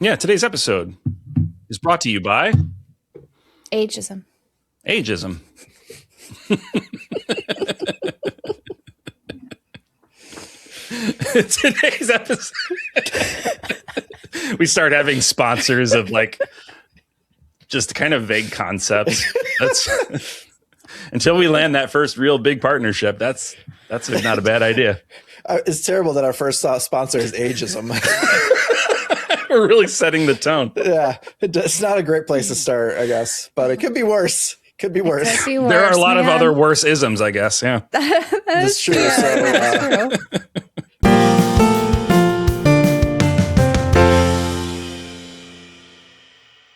Yeah, today's episode is brought to you by Ageism. Ageism. Today's episode. We start having sponsors of like just kind of vague concepts. That's until we land that first real big partnership. That's not a bad idea. It's terrible that our first sponsor is ageism. We're really setting the tone. Yeah, it's not a great place to start, I guess, but it could be worse. Could be worse. Could be worse. There are a lot of other worse isms, I guess. Yeah, That's true. Yeah, So, that's true.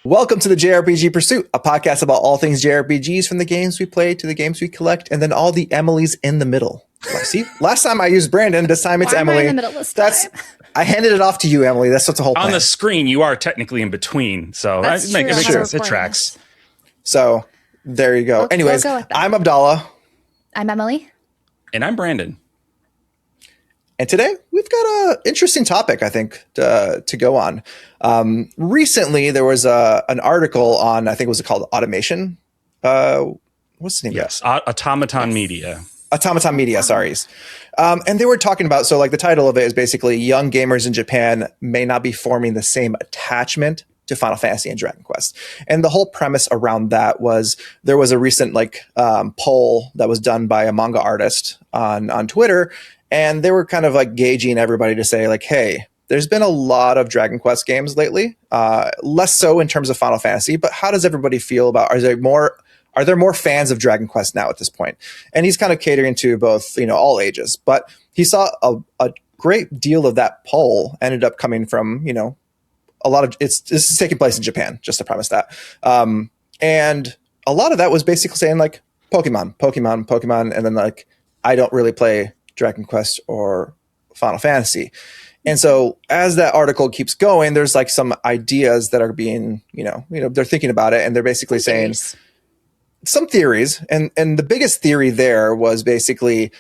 welcome to the JRPG Pursuit, a podcast about all things JRPGs, from the games we play to the games we collect, and then all the Emilys in the middle. See, last time I used Brandon. This time it's Why am I Emily. in the middle this time? I handed it off to you, Emily. That's what's the whole plan. on the screen you are technically in between, so That's it makes true. sense. It tracks. So there you go. We'll Anyways, go with that. I'm Abdallah. I'm Emily. And I'm Brandon. And today we've got an interesting topic, I think, to go on. Recently, there was an article on, I think it was called Automation. What's the name? Yes, Automaton Media. Automaton Media, sorry. And they were talking about, so like the title of it is basically young gamers in Japan may not be forming the same attachment to Final Fantasy and Dragon Quest. And the whole premise around that was there was a recent poll that was done by a manga artist on Twitter. And they were kind of like gauging everybody to say like, hey, there's been a lot of Dragon Quest games lately, less so in terms of Final Fantasy, but how does everybody feel about, are there more fans of Dragon Quest now at this point? And he's kind of catering to both, all ages, but he saw a great deal of that poll ended up coming from, a lot of this is taking place in Japan, just to premise that. And a lot of that was basically saying like Pokemon. And then like, I don't really play Dragon Quest or Final Fantasy. And so as that article keeps going, there's like some ideas that are being, they're thinking about it and they're basically saying some theories. And the biggest theory there was basically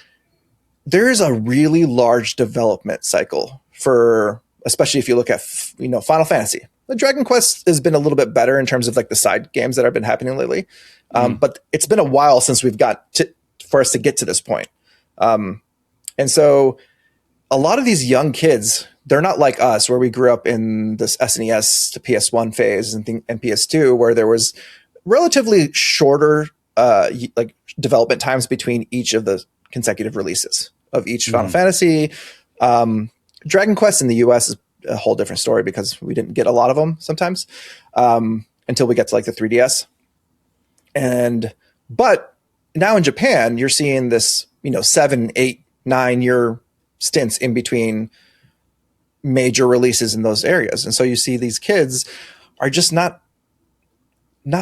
there is a really large development cycle for, especially if you look at, Final Fantasy. The Dragon Quest has been a little bit better in terms of like the side games that have been happening lately. But it's been a while since we've for us to get to this point. And so a lot of these young kids, they're not like us where we grew up in this SNES to PS1 phase and PS2, where there was relatively shorter development times between each of the consecutive releases of each Final Fantasy. Dragon Quest in the US is a whole different story because we didn't get a lot of them sometimes until we get to like the 3DS. But now in Japan, you're seeing this, 7, 8, 9-year stints in between major releases in those areas. And so you see these kids are just not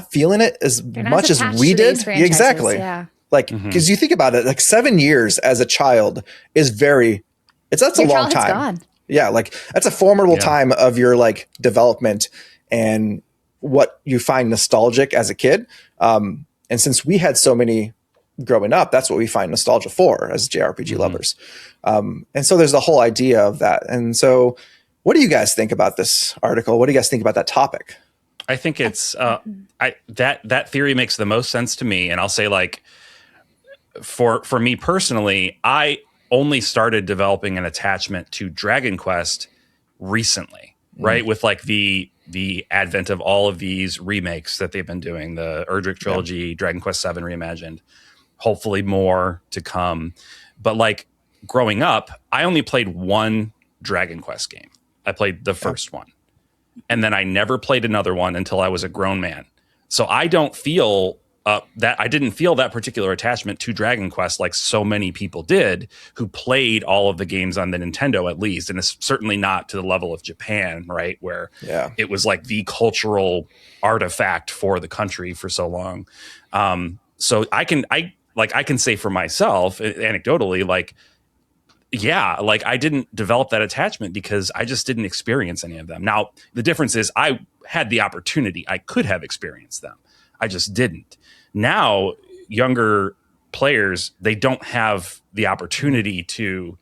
feeling it as much as we did. Exactly. Yeah. Like, because you think about it, like 7 years as a child is that's a long time. Gone. Yeah. Like that's a formidable time of your like development and what you find nostalgic as a kid. And since we had so many growing up, that's what we find nostalgia for as JRPG lovers. And so there's the whole idea of that. And so what do you guys think about this article? What do you guys think about that topic? I think it's that theory makes the most sense to me. And I'll say like for me personally, I only started developing an attachment to Dragon Quest recently, right? With like the advent of all of these remakes that they've been doing, the Erdrick trilogy, Dragon Quest VII Reimagined, hopefully more to come. But like growing up, I only played one Dragon Quest game. I played the first one. And then I never played another one until I was a grown man. So I don't feel I didn't feel that particular attachment to Dragon Quest like so many people did who played all of the games on the Nintendo at least. And it's certainly not to the level of Japan, right? Where it was like the cultural artifact for the country for so long. So I can say for myself, anecdotally, like, yeah, like I didn't develop that attachment because I just didn't experience any of them. Now, the difference is I had the opportunity. I could have experienced them. I just didn't. Now, younger players, they don't have the opportunity to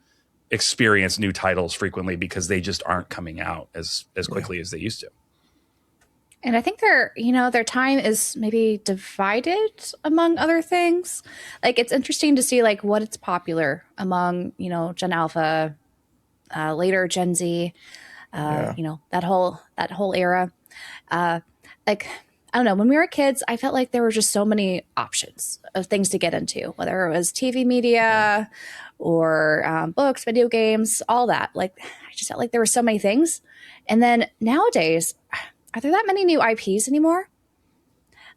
experience new titles frequently because they just aren't coming out as quickly as they used to. And I think their time is maybe divided among other things. Like, it's interesting to see like what it's popular among, Gen Alpha, later Gen Z, that whole era. Like, I don't know, when we were kids, I felt like there were just so many options of things to get into, whether it was TV media or books, video games, all that. Like, I just felt like there were so many things. And then nowadays, are there that many new IPs anymore?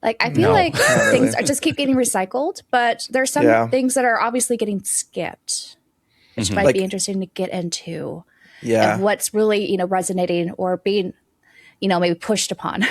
Like, I feel like things just keep getting recycled, but there's some things that are obviously getting skipped, which might be interesting to get into. Yeah. Of what's really, resonating or being, maybe pushed upon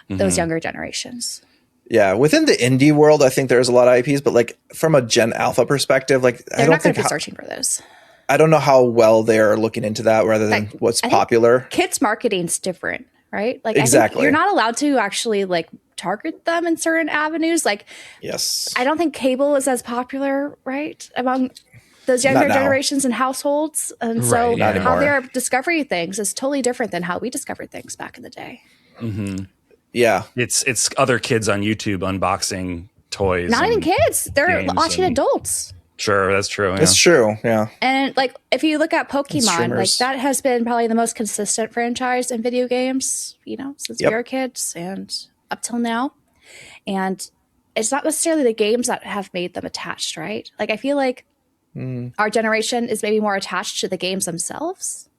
those younger generations. Yeah, within the indie world, I think there's a lot of IPs, but like from a Gen Alpha perspective, like They're I don't not going think to be searching for those. I don't know how well they're looking into that rather than what's popular. Kids marketing's different, right? Like, Exactly. I think you're not allowed to actually like target them in certain avenues. Like, yes, I don't think cable is as popular, right, among those younger generations and households. And so how they're discovering things is totally different than how we discovered things back in the day. Mm-hmm. Yeah. It's other kids on YouTube unboxing toys. Not even kids. They're watching adults. Sure, that's true. It's true. Yeah. And like, if you look at Pokemon, like that has been probably the most consistent franchise in video games, since we were kids and up till now. And it's not necessarily the games that have made them attached, right? Like, I feel like our generation is maybe more attached to the games themselves.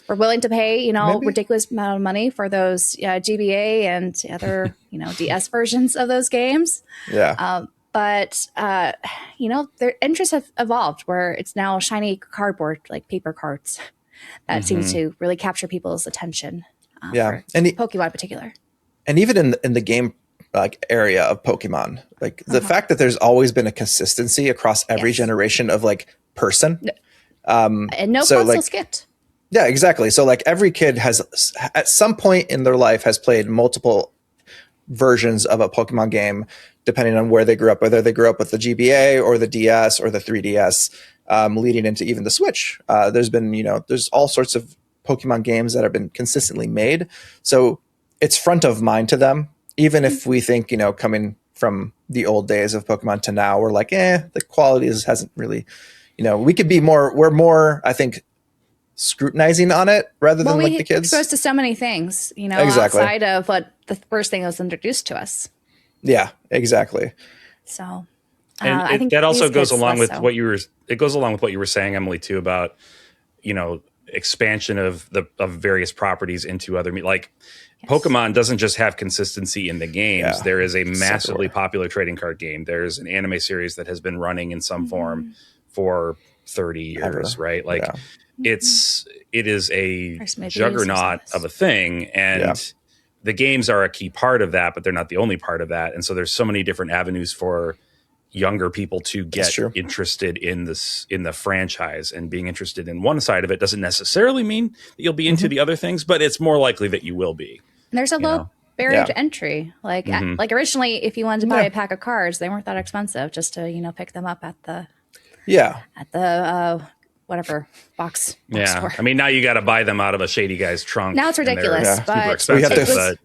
We're willing to pay, ridiculous amount of money for those GBA and other, DS versions of those games. Yeah. But their interests have evolved where it's now shiny cardboard, like paper cards, that seems to really capture people's attention. And Pokemon in particular. And even in the game like area of Pokemon, like the fact that there's always been a consistency across every generation of like person. And no console skipped. Yeah, exactly. So like every kid has at some point in their life has played multiple versions of a Pokemon game, depending on where they grew up, whether they grew up with the GBA or the DS or the 3DS, leading into even the Switch. There's been, there's all sorts of Pokemon games that have been consistently made. So it's front of mind to them, even if we think, coming from the old days of Pokemon to now, we're like, the quality hasn't really, we could be more, we're more, I think, scrutinizing on it rather than like the kids. Exposed to so many things, exactly. outside of what the first thing that was introduced to us. Yeah, exactly. So, and I think that also goes along with what you were saying, Emily, too, about, expansion of various properties into other, like Pokemon doesn't just have consistency in the games. There is a massively popular trading card game. There's an anime series that has been running in some form for 30 years, right? Like it is a juggernaut of a thing. And the games are a key part of that, but they're not the only part of that. And so there's so many different avenues for younger people to get interested in the franchise, and being interested in one side of it doesn't necessarily mean that you'll be into the other things, but it's more likely that you will be. And there's a low barrier to entry. Like, like originally, if you wanted to buy a pack of cards, they weren't that expensive just to, pick them up at the, whatever box store. I mean, now you got to buy them out of a shady guy's trunk. Now it's ridiculous, but so we have to fight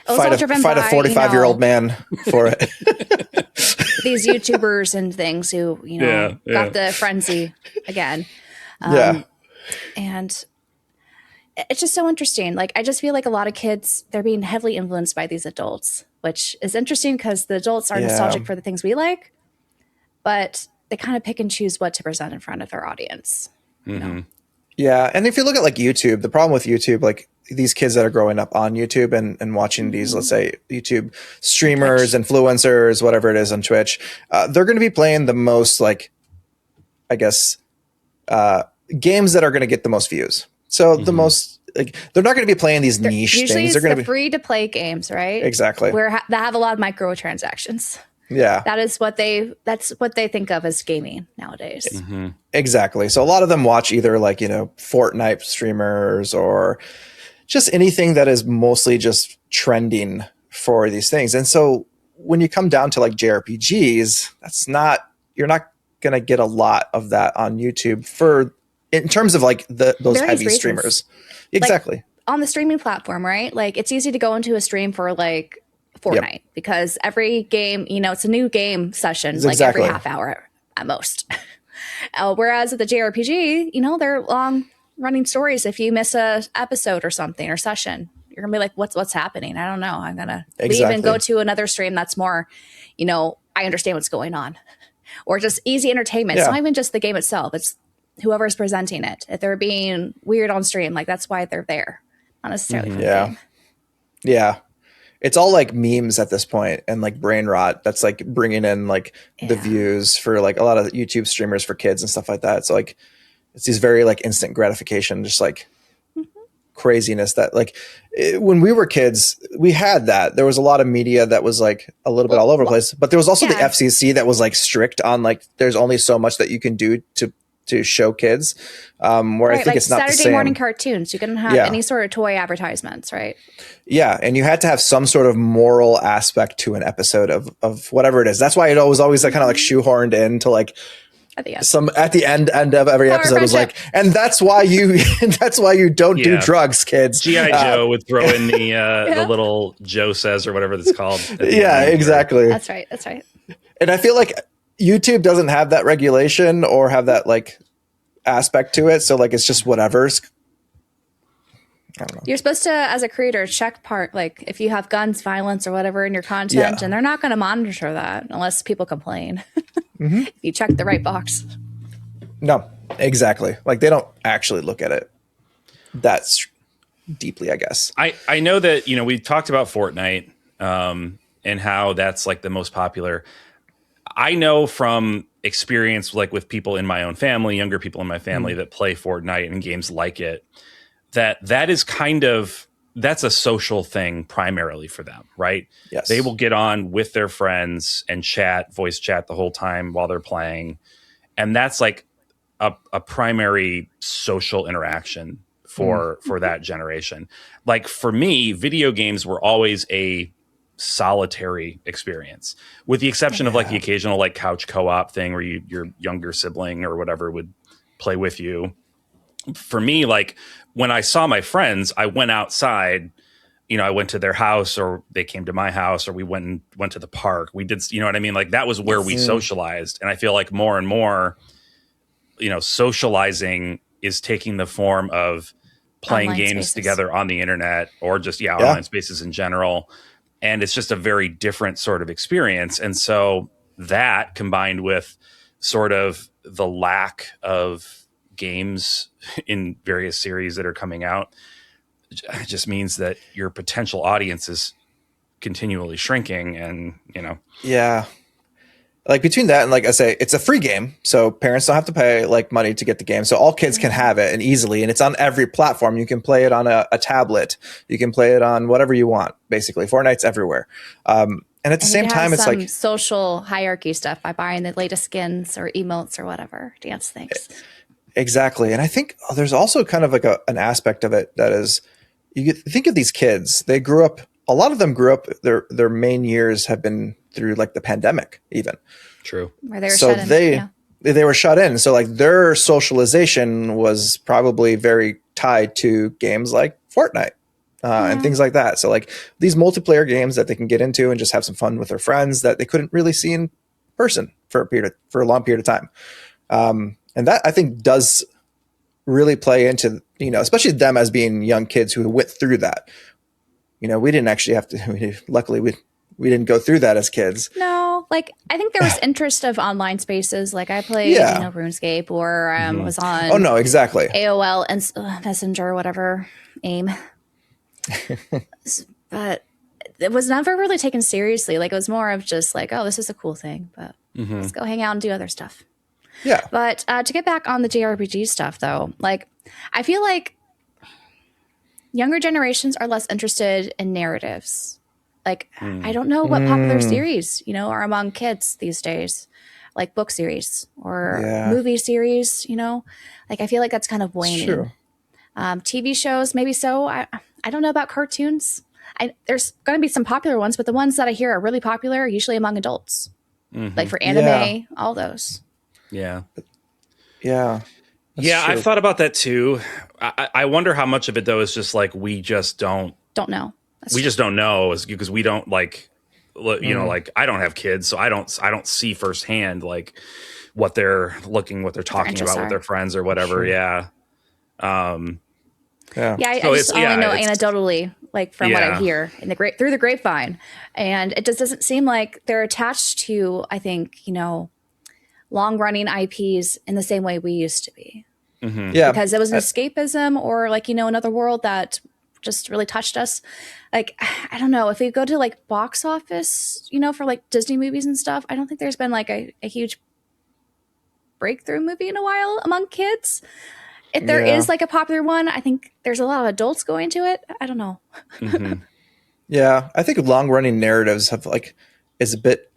a 45-year-old man for it. These YouTubers and things who, got the frenzy again. And it's just so interesting. Like, I just feel like a lot of kids, they're being heavily influenced by these adults, which is interesting because the adults are nostalgic for the things we like, but they kind of pick and choose what to present in front of their audience. Yeah. And if you look at like YouTube, the problem with YouTube, like these kids that are growing up on YouTube and watching these, let's say YouTube streamers, influencers, whatever it is on Twitch, they're going to be playing the most, like, I guess, games that are going to get the most views. So the most, like, they're not going to be playing these niche things. They're going to be free to play games, right? Exactly. That have a lot of microtransactions. Yeah. That's what they think of as gaming nowadays. Exactly. So a lot of them watch either like, Fortnite streamers or just anything that is mostly just trending for these things. And so when you come down to like JRPGs, you're not going to get a lot of that on YouTube for in terms of like those Various heavy reasons. streamers. Exactly. Like, on the streaming platform, right? Like it's easy to go into a stream for like Fortnite because every game, you know, it's a new game session, like every half hour at most. Whereas at the JRPG, you know, they're long running stories. If you miss a episode or something or session, you're gonna be like, what's happening? I don't know. I'm gonna leave and go to another stream that's more, you know, I understand what's going on. Or just easy entertainment. It's not even just the game itself. It's whoever's presenting it. If they're being weird on stream, like that's why they're there. Not necessarily for the game. Yeah. It's all like memes at this point and like brain rot that's like bringing in like the views for like a lot of YouTube streamers for kids and stuff like that. So like it's these very like instant gratification, just like craziness that like when we were kids, we had that. There was a lot of media that was like a little bit all over the place, but there was also the FCC that was like strict on like there's only so much that you can do to show kids, where I think like it's not Saturday the same. morning cartoons. You couldn't have any sort of toy advertisements, right? Yeah, and you had to have some sort of moral aspect to an episode of whatever it is. That's why it was always like kind of like shoehorned into like at the end of every episode was like, and that's why you don't do drugs, kids. G.I. Joe would throw in the little Joe says or whatever that's called. Yeah, exactly. That's right. And I feel like YouTube doesn't have that regulation or have that like aspect to it. So like, it's just whatever's. I don't know. You're supposed to, as a creator, check like if you have guns, violence, or whatever in your content, and they're not going to monitor that unless people complain. If you check the right box. No, exactly. Like they don't actually look at it that deeply, I guess. I know that, you know, we talked about Fortnite and how that's like the most popular. I know from experience, like with people in my own family, younger people in my family that play Fortnite and games like it, that is that's a social thing primarily for them, right? Yes. They will get on with their friends and voice chat the whole time while they're playing. And that's like a primary social interaction for that generation. Like for me, video games were always a solitary experience, with the exception of like the occasional like couch co-op thing where your younger sibling or whatever would play with you. For me, like when I saw my friends, I went outside, you know, I went to their house or they came to my house or we went to the park. We did, you know what I mean? Like that was where we socialized. And I feel like more and more, you know, socializing is taking the form of playing online games spaces together on the internet or just online spaces in general. And it's just a very different sort of experience. And so that combined with sort of the lack of games in various series that are coming out, it just means that your potential audience is continually shrinking. And, you know. Yeah. Like between that and like I say, it's a free game. So parents don't have to pay like money to get the game. So all kids can have it and easily. And it's on every platform. You can play it on a tablet. You can play it on whatever you want, basically. Fortnite's everywhere. And at the same time, it's like social hierarchy stuff by buying the latest skins or emotes or whatever, dance things. Exactly. And I think there's also kind of like an aspect of it that is, you think of these kids, they grew up, a lot of them grew up, their main years have been through like the pandemic even. True. Where they were shut in. They were shut in. So like their socialization was probably very tied to games like Fortnite and things like that. So like these multiplayer games that they can get into and just have some fun with their friends that they couldn't really see in person for a long period of time. And that I think does really play into, you know, especially them as being young kids who went through that. You know, we didn't actually have to, luckily we didn't go through that as kids. No, like I think there was interest of online spaces. Like I played, you know, RuneScape or was on. Oh no, exactly. AOL and Messenger, whatever, AIM. But it was never really taken seriously. Like it was more of just like, oh, this is a cool thing, but let's go hang out and do other stuff. Yeah. But to get back on the JRPG stuff, though, like I feel like younger generations are less interested in narratives. Like, I don't know what popular series, you know, are among kids these days, like book series or movie series, you know, like I feel like that's kind of waning. True. TV shows, maybe so. I don't know about cartoons. There's going to be some popular ones, but the ones that I hear are really popular are usually among adults, like for anime, all those. Yeah. Yeah. Yeah, true. I've thought about that too. I wonder how much of it though is just like we just don't know. we just don't know is because we don't like like I don't have kids, so I don't see firsthand like what they're talking about with their friends or whatever. Sure. Yeah. Yeah. Yeah, I So just only know it's- anecdotally, like from what I Yeah. hear through the grapevine, and it just doesn't seem like they're attached to, I think, long running IPs in the same way we used to be, Yeah. because it was an escapism or like another world that just really touched us. Like, I don't know if we go to like box office, for like Disney movies and stuff. I don't think there's been like a huge breakthrough movie in a while among kids. If there is like a popular one, I think there's a lot of adults going to it. I don't know. Yeah, I think long running narratives have like is a bit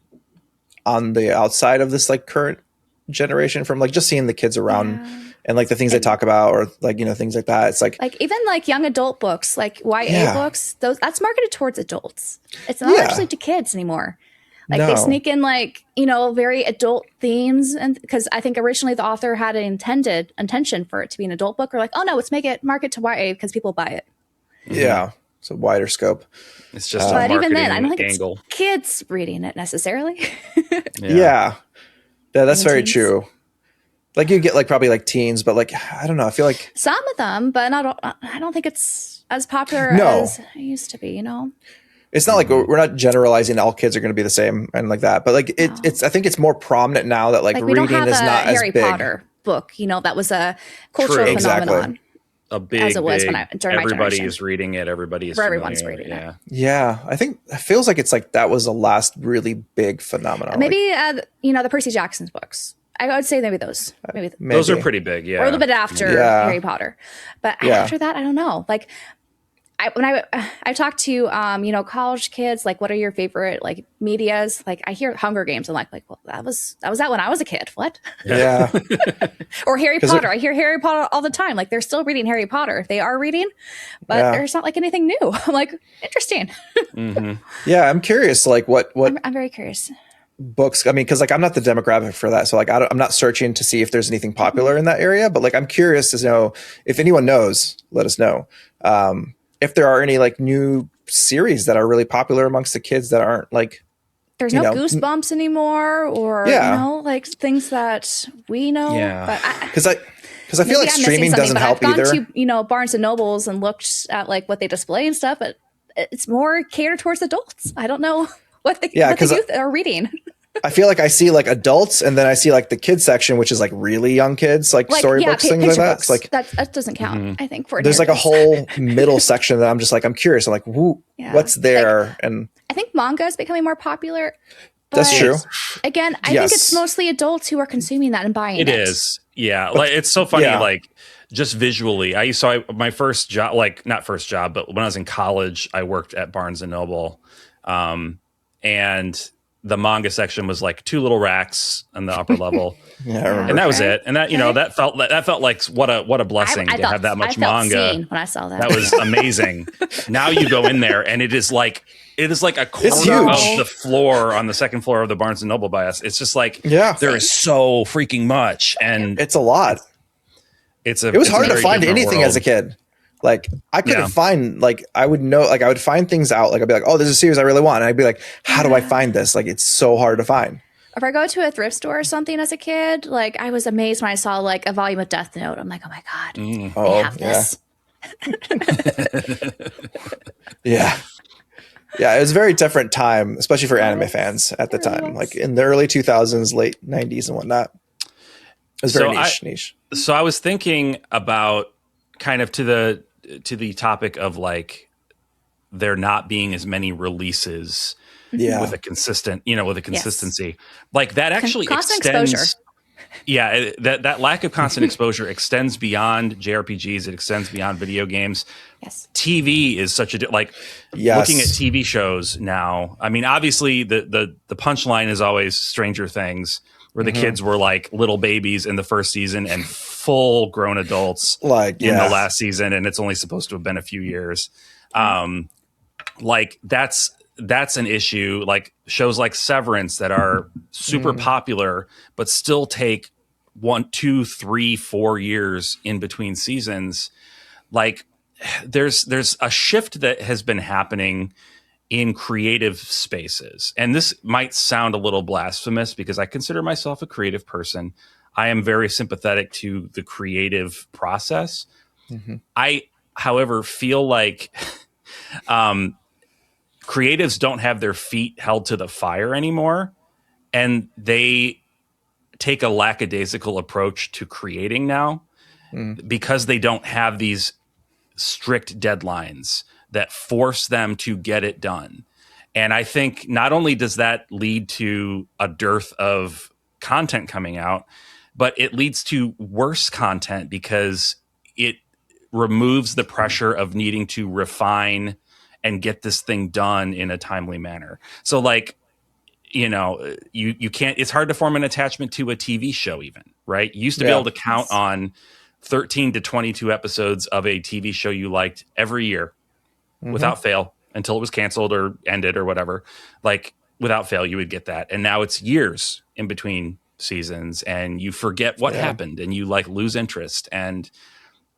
on the outside of this like current generation from like just seeing the kids around and like the things they talk about or like things like that. It's like even like young adult books, like YA books, that's marketed towards adults. It's not actually to kids anymore. Like they sneak in like very adult themes, and because I think originally the author had an intention for it to be an adult book, or like, oh no, let's market to YA because people buy it. Yeah, it's a wider scope. It's just a but marketing even then, I don't think angle. it's kids reading it necessarily. Yeah, that's very teens. true. Like you get like probably like teens, but like I don't know. I feel like some of them, but I don't think it's as popular as it used to be. It's not like we're not generalizing all kids are going to be the same and like that, but like it's I think it's more prominent now that like we don't reading have is a not Harry as big. Potter book. That was a cultural True. phenomenon. A big, as it was big, during my everybody generation. is reading it. Everybody is Everyone's familiar, reading it. Yeah, I think it feels like it's like that was the last really big phenomenon. Maybe the Percy Jackson's books. I would say maybe those. Maybe those are pretty big. Yeah, or a little bit after Harry Potter, but after that, I don't know. Like when I talk to college kids, like what are your favorite like medias? Like I hear Hunger Games, and like well that was that when I was a kid. What? Yeah. Or Harry Potter. I hear Harry Potter all the time. Like they're still reading Harry Potter. They are reading, but there's not like anything new. I'm like interesting. Yeah, I'm curious. Like what I'm very curious. Books. I mean, because like I'm not the demographic for that, so like I'm not searching to see if there's anything popular in that area. But like I'm curious to know if anyone knows. Let us know. If there are any like new series that are really popular amongst the kids that aren't like there's no Goosebumps anymore, or like things that we know. Yeah, because I feel like streaming doesn't help either. I've gone to Barnes and Nobles and looked at like what they display and stuff, but it's more catered towards adults. I don't know what the youth are reading. I feel like I see like adults, and then I see like the kids section, which is like really young kids, like storybooks, things like that. It's like that doesn't count. I think for there's like a whole middle section that I'm just like I'm curious. I'm like, what's there? Like, and I think manga is becoming more popular. That's true. Again, I think it's mostly adults who are consuming that and buying it. It is, yeah. Like it's so funny, like just visually. My first job, like not first job, but when I was in college, I worked at Barnes and Noble, and the manga section was like two little racks on the upper level. Yeah, I remember. And that was it. And that that felt like what a blessing to have that much manga. Seen when I saw that. That was amazing. Now you go in there and it is like a corner of the floor on the second floor of the Barnes and Noble by us. It's just like there is so freaking much, and it's a lot. It was hard to find anything as a kid. Like I couldn't find, like I would know, like I would find things out, like I'd be like, oh, there's a series I really want, and I'd be like, how do I find this? Like it's so hard to find. If I go to a thrift store or something as a kid, like I was amazed when I saw like a volume of Death Note. I'm like, oh my god, they have this. Yeah, it was a very different time, especially for anime fans at the time, like in the early 2000s, late 90s, and whatnot. It was very niche. So I was thinking about kind of to the topic of like there not being as many releases with a consistent, with a consistency like that actually constant extends. Exposure. Yeah, that lack of constant exposure extends beyond JRPGs. It extends beyond video games. Yes, TV is such a looking at TV shows now. I mean, obviously the punchline is always Stranger Things, where the kids were like little babies in the first season and full grown adults in the last season, and it's only supposed to have been a few years. Like that's an issue. Like shows like Severance that are super popular but still take 1, 2, 3, 4 years in between seasons, like there's a shift that has been happening in creative spaces. And this might sound a little blasphemous because I consider myself a creative person. I am very sympathetic to the creative process. I, however, feel like creatives don't have their feet held to the fire anymore, and they take a lackadaisical approach to creating now because they don't have these strict deadlines that force them to get it done. And I think not only does that lead to a dearth of content coming out, but it leads to worse content because it removes the pressure of needing to refine and get this thing done in a timely manner. So like, you know, you can't, it's hard to form an attachment to a TV show even, right? You used to be able to count on 13 to 22 episodes of a TV show you liked every year without fail until it was canceled or ended or whatever. Like without fail, you would get that. And now it's years in between seasons and you forget what happened and you like lose interest. And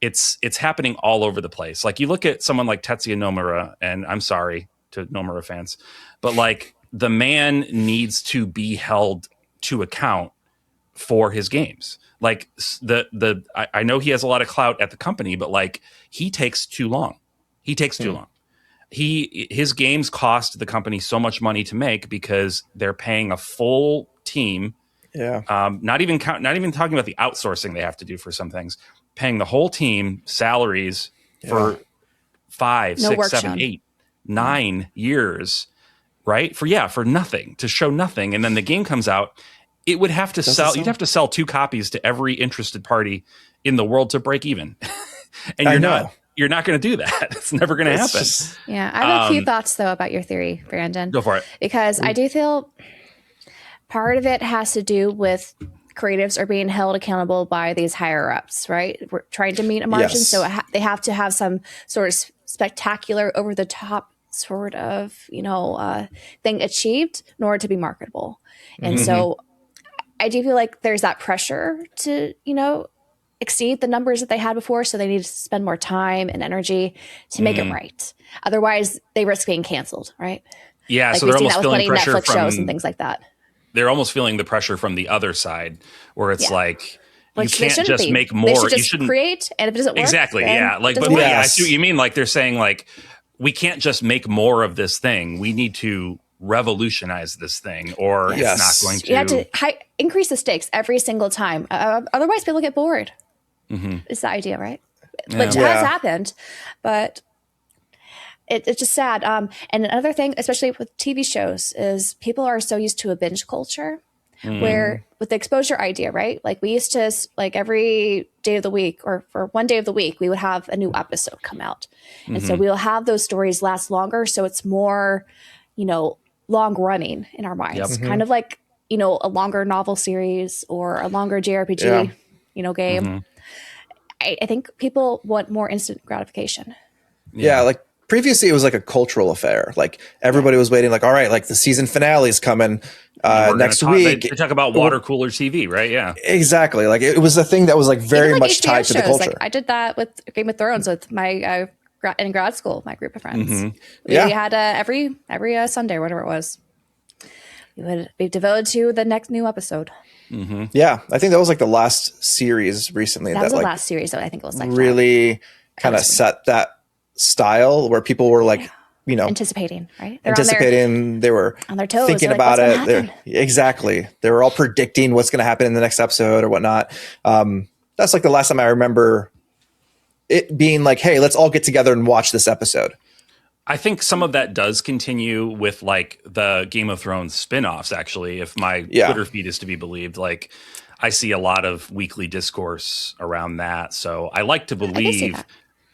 it's happening all over the place. Like you look at someone like Tetsuya Nomura, and I'm sorry to Nomura fans, but like the man needs to be held to account for his games. Like I know he has a lot of clout at the company, but like he takes too long. He takes too long. His games cost the company so much money to make because they're paying a full team. Yeah. Not even talking about the outsourcing they have to do for some things, paying the whole team salaries for 5, 6, 7, 8, 9 years, right? For nothing, to show nothing. And then the game comes out. It would have to you'd have to sell 2 copies to every interested party in the world to break even. And you're not going to do that. It's never going to happen. I have a few thoughts though about your theory, Brandon. Go for it. Because I do feel part of it has to do with creatives are being held accountable by these higher ups, right? We're trying to meet a margin. So they have to have some sort of spectacular over the top sort of, thing achieved in order to be marketable. And so I do feel like there's that pressure to, exceed the numbers that they had before. So they need to spend more time and energy to make it right. Otherwise, they risk being canceled, right? Yeah. Like so they're almost feeling pressure Netflix from shows and things like that. They're almost feeling the pressure from the other side where it's like, which you can't just make more. They should create, and if it doesn't work, exactly, like, but I see what you mean. Like they're saying, like we can't just make more of this thing. We need to revolutionize this thing, or it's not going to. You have to increase the stakes every single time. Otherwise, people get bored. It's the idea, right? Which has happened, but it's just sad. And another thing, especially with TV shows, is people are so used to a binge culture. Where with the exposure idea, right? Like we used to, like every day of the week or for one day of the week, we would have a new episode come out. And so we'll have those stories last longer. So it's more, long running in our minds, kind of like, a longer novel series or a longer JRPG, game. I think people want more instant gratification. Yeah. Like previously it was like a cultural affair. Like everybody was waiting, like, all right, like the season finale is coming next week. They talk about water cooler TV, right? Yeah, exactly. Like it was a thing that was like very much tied to the culture. Like I did that with Game of Thrones with my in grad school, my group of friends. We had every Sunday, whatever it was, we would be devoted to the next new episode. Yeah, I think that was like the last series recently. That was the last series that I think it was like really kind of set that style where people were like, anticipating, right? They were on their toes, thinking about it. Exactly. They were all predicting what's going to happen in the next episode or whatnot. That's like the last time I remember it being like, hey, let's all get together and watch this episode. I think some of that does continue with like the Game of Thrones spinoffs, actually, if my Twitter feed is to be believed. Like I see a lot of weekly discourse around that. So I like to believe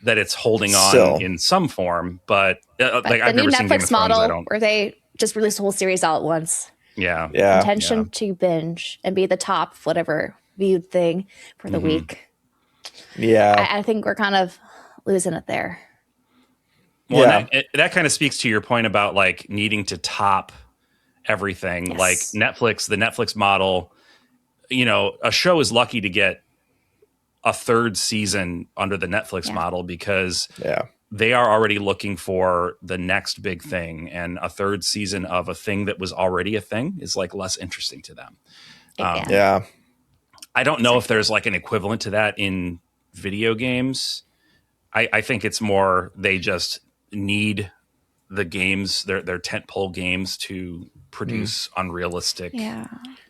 that it's holding on in some form, but like I've never seen Game of Thrones. Model where they just release the whole series all at once. Yeah. Intention to binge and be the top whatever viewed thing for the week. Yeah. I think we're kind of losing it there. Well, that kind of speaks to your point about like needing to top everything. Like Netflix, the Netflix model a show is lucky to get a third season under the Netflix model because they are already looking for the next big thing, and a third season of a thing that was already a thing is like less interesting to them. I don't know if there's like an equivalent to that in video games. I think it's more they just need the games, their tentpole games, to produce unrealistic. Yeah.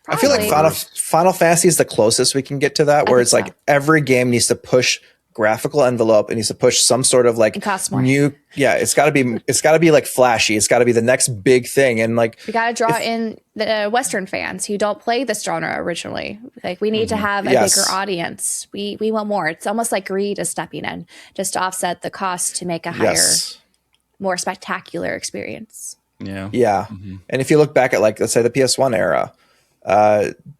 I feel like Final Fantasy is the closest we can get to that, where it's like every game needs to push graphical envelope. It needs to push some sort of like new. Yeah, it's got to be like flashy. It's got to be the next big thing, and like we got to draw in the Western fans who don't play this genre originally. Like we need to have a bigger audience. We want more. It's almost like greed is stepping in just to offset the cost to make a higher, more spectacular experience. Yeah. And if you look back at like, let's say the PS1 era,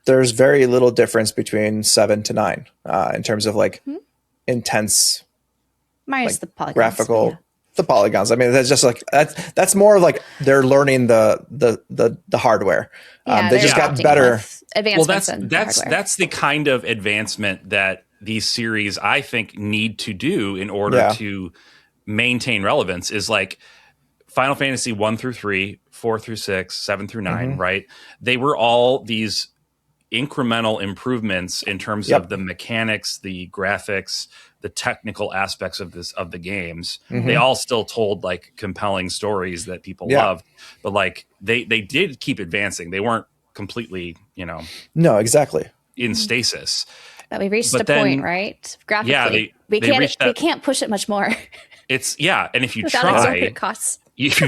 there's very little difference between 7 to 9 in terms of like intense, minus like, the polygons, graphical, the polygons. I mean, that's just like that's more of like they're learning the hardware. They just got better advancements. Well, that's the kind of advancement that these series, I think, need to do in order to maintain relevance. Is like Final Fantasy 1 through 3, 4 through 6, 7 through 9, right? They were all these incremental improvements in terms of the mechanics, the graphics, the technical aspects of the games. They all still told like compelling stories that people loved, but like they did keep advancing. They weren't completely, no, exactly, in stasis. But we reached a point, right? Graphically, we can't push it much more. And if you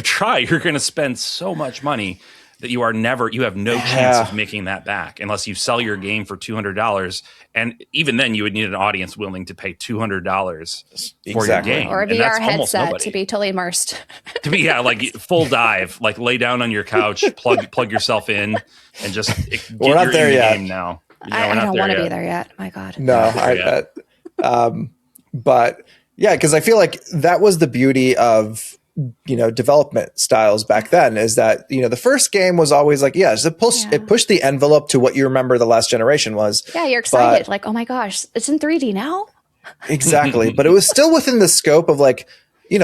try, you're going to spend so much money that you have no chance of making that back unless you sell your game for $200. And even then you would need an audience willing to pay $200 for your game. Or a VR headset to be totally immersed. To be, like full dive, like lay down on your couch, plug yourself in and just we're not there yet. Game now. I don't want to be there yet. My God. No, but yeah, because I feel like that was the beauty of development styles back then, is that the first game was always like it pushed the envelope to what you remember the last generation was. Yeah, you're excited, like, oh my gosh, it's in 3D now. Exactly, but it was still within the scope of like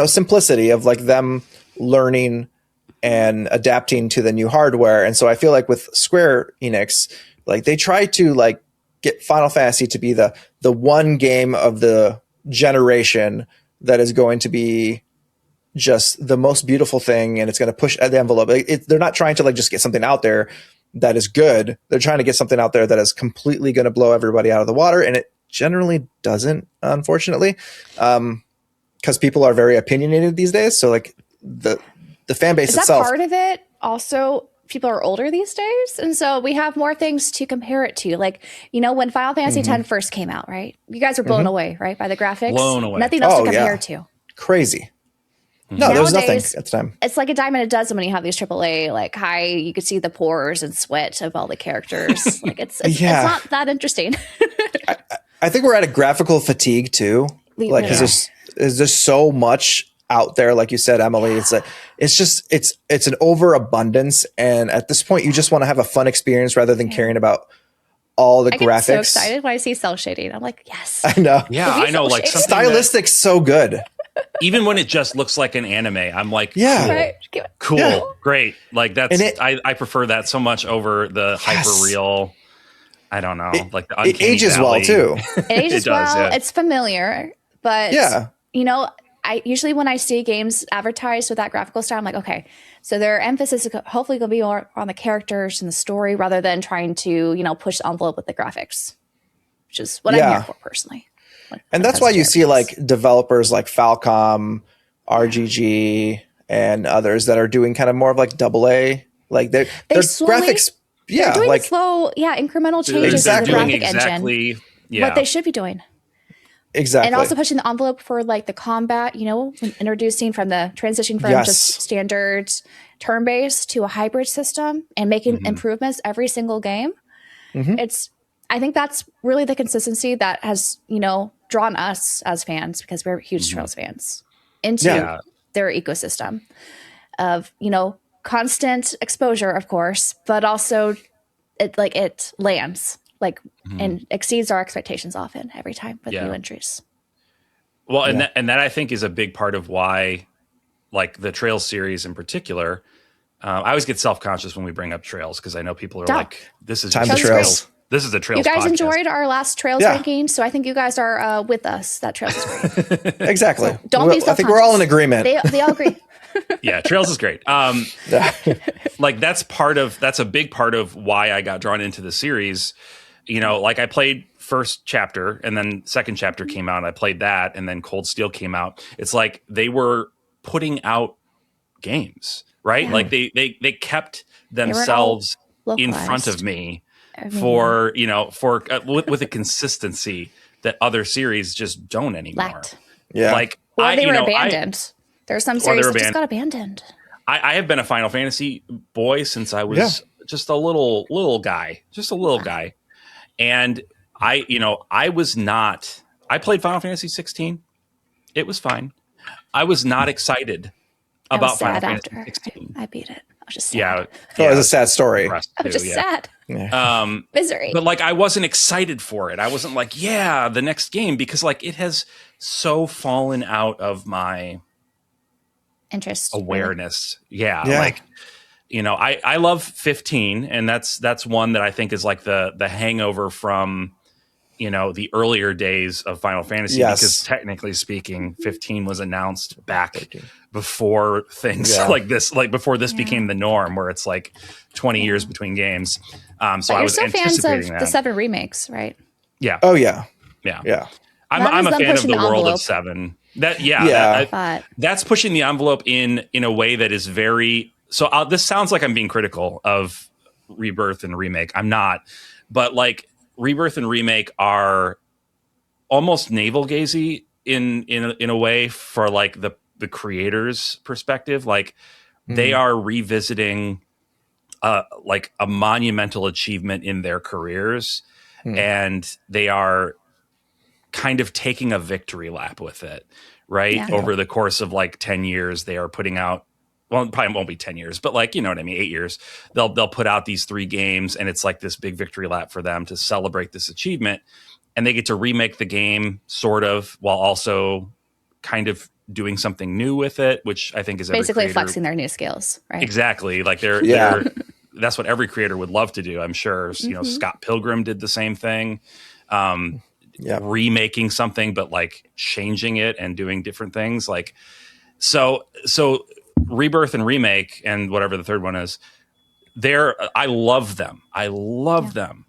simplicity of like them learning and adapting to the new hardware. And so I feel like with Square Enix, like they try to like get Final Fantasy to be the one game of the generation that is going to be just the most beautiful thing, and it's going to push the envelope. They're not trying to like just get something out there that is good. They're trying to get something out there that is completely going to blow everybody out of the water, and it generally doesn't, unfortunately, because people are very opinionated these days. So like the fan base itself. Is that part of it? Also, people are older these days, and so we have more things to compare it to. Like, when Final Fantasy X first came out, right? You guys were blown away, right, by the graphics. Blown away. Nothing else to compare to. Crazy. No, there was nothing at the time. It's like a dime a dozen when you have these AAA, like you could see the pores and sweat of all the characters. Like it's not that interesting. I think we're at a graphical fatigue too. Like, because there's so much out there, like you said, Emily. It's like it's an overabundance, and at this point, you just want to have a fun experience rather than caring about all the graphics. I get so excited when I see cell shading. I'm like, yes. I know. Yeah, I know. Like stylistic, so good. Even when it just looks like an anime, I'm like, cool, great. Like that's I prefer that so much over the hyper real. I don't know, like the it ages well too. It ages well. Yeah. It's familiar, but I usually when I see games advertised with that graphical style, I'm like, okay, so their emphasis is hopefully going to be more on the characters and the story rather than trying to push the envelope with the graphics, which is what I'm here for personally. And that's why you see like developers like Falcom, RGG, and others that are doing kind of more of like AA. Like their graphics, they're doing slow, incremental changes to the graphic engine. What they should be doing. Exactly. And also pushing the envelope for like the combat, introducing from the transition from just standard turn-based to a hybrid system and making improvements every single game. I think that's really the consistency that has, drawn us as fans, because we're huge Trails fans, into their ecosystem of, constant exposure, of course, but also it lands. like and exceeds our expectations often every time with Yeah. new entries. Well, and that I think is a big part of why, like the Trails series in particular. I always get self-conscious when we bring up Trails because I know people are like, "This is Time just to Trails. This is a Trails." You guys podcast. enjoyed our last Trails ranking, so I think you guys are with us. That Trails is great. Exactly. So don't be self-conscious. I think we're all in agreement. They all agree. Yeah, Trails is great. Like that's a big part of why I got drawn into the series. You know, like I played first chapter and then second chapter came out. I played that, and then Cold Steel came out. It's like they were putting out games, right? Like they kept themselves in front of me for with a consistency that other series just don't anymore. Lacked. Yeah, like they were abandoned. There are some series that just got abandoned. I have been a Final Fantasy boy since I was just a little guy, and I was not. I played Final Fantasy 16. It was fine. I was not excited about Final Fantasy 16. I beat it. I was just sad. Yeah, it was a sad story. I was just sad. Yeah. Misery. But like I wasn't excited for it. I wasn't like, the next game, because like it has so fallen out of my interest awareness. Really. Like I love 15, and that's one that I think is like the hangover from the earlier days of Final Fantasy, because technically speaking 15 was announced back before things like this, before this became the norm, where it's like 20 years between games. So I was anticipating fans of the 7 remakes, right? Yeah. Oh yeah. Yeah. I'm a fan of the world of 7. That's pushing the envelope in a way that is very. So this sounds like I'm being critical of Rebirth and Remake. I'm not, but like Rebirth and Remake are almost navel gazing in a way for like the creator's perspective. Like they are revisiting like a monumental achievement in their careers, and they are kind of taking a victory lap with it, right? Yeah. Over the course of like 10 years, they are putting out, well, it probably won't be 10 years, but like, you know what I mean? 8 years, they'll put out these 3 games, and it's like this big victory lap for them to celebrate this achievement. And they get to remake the game sort of, while also kind of doing something new with it, which I think is basically flexing their new skills, right? Exactly. Like they're that's what every creator would love to do. I'm sure, Scott Pilgrim did the same thing. Remaking something, but like changing it and doing different things. Like, so Rebirth and Remake and whatever the third one is, I love them. I love them.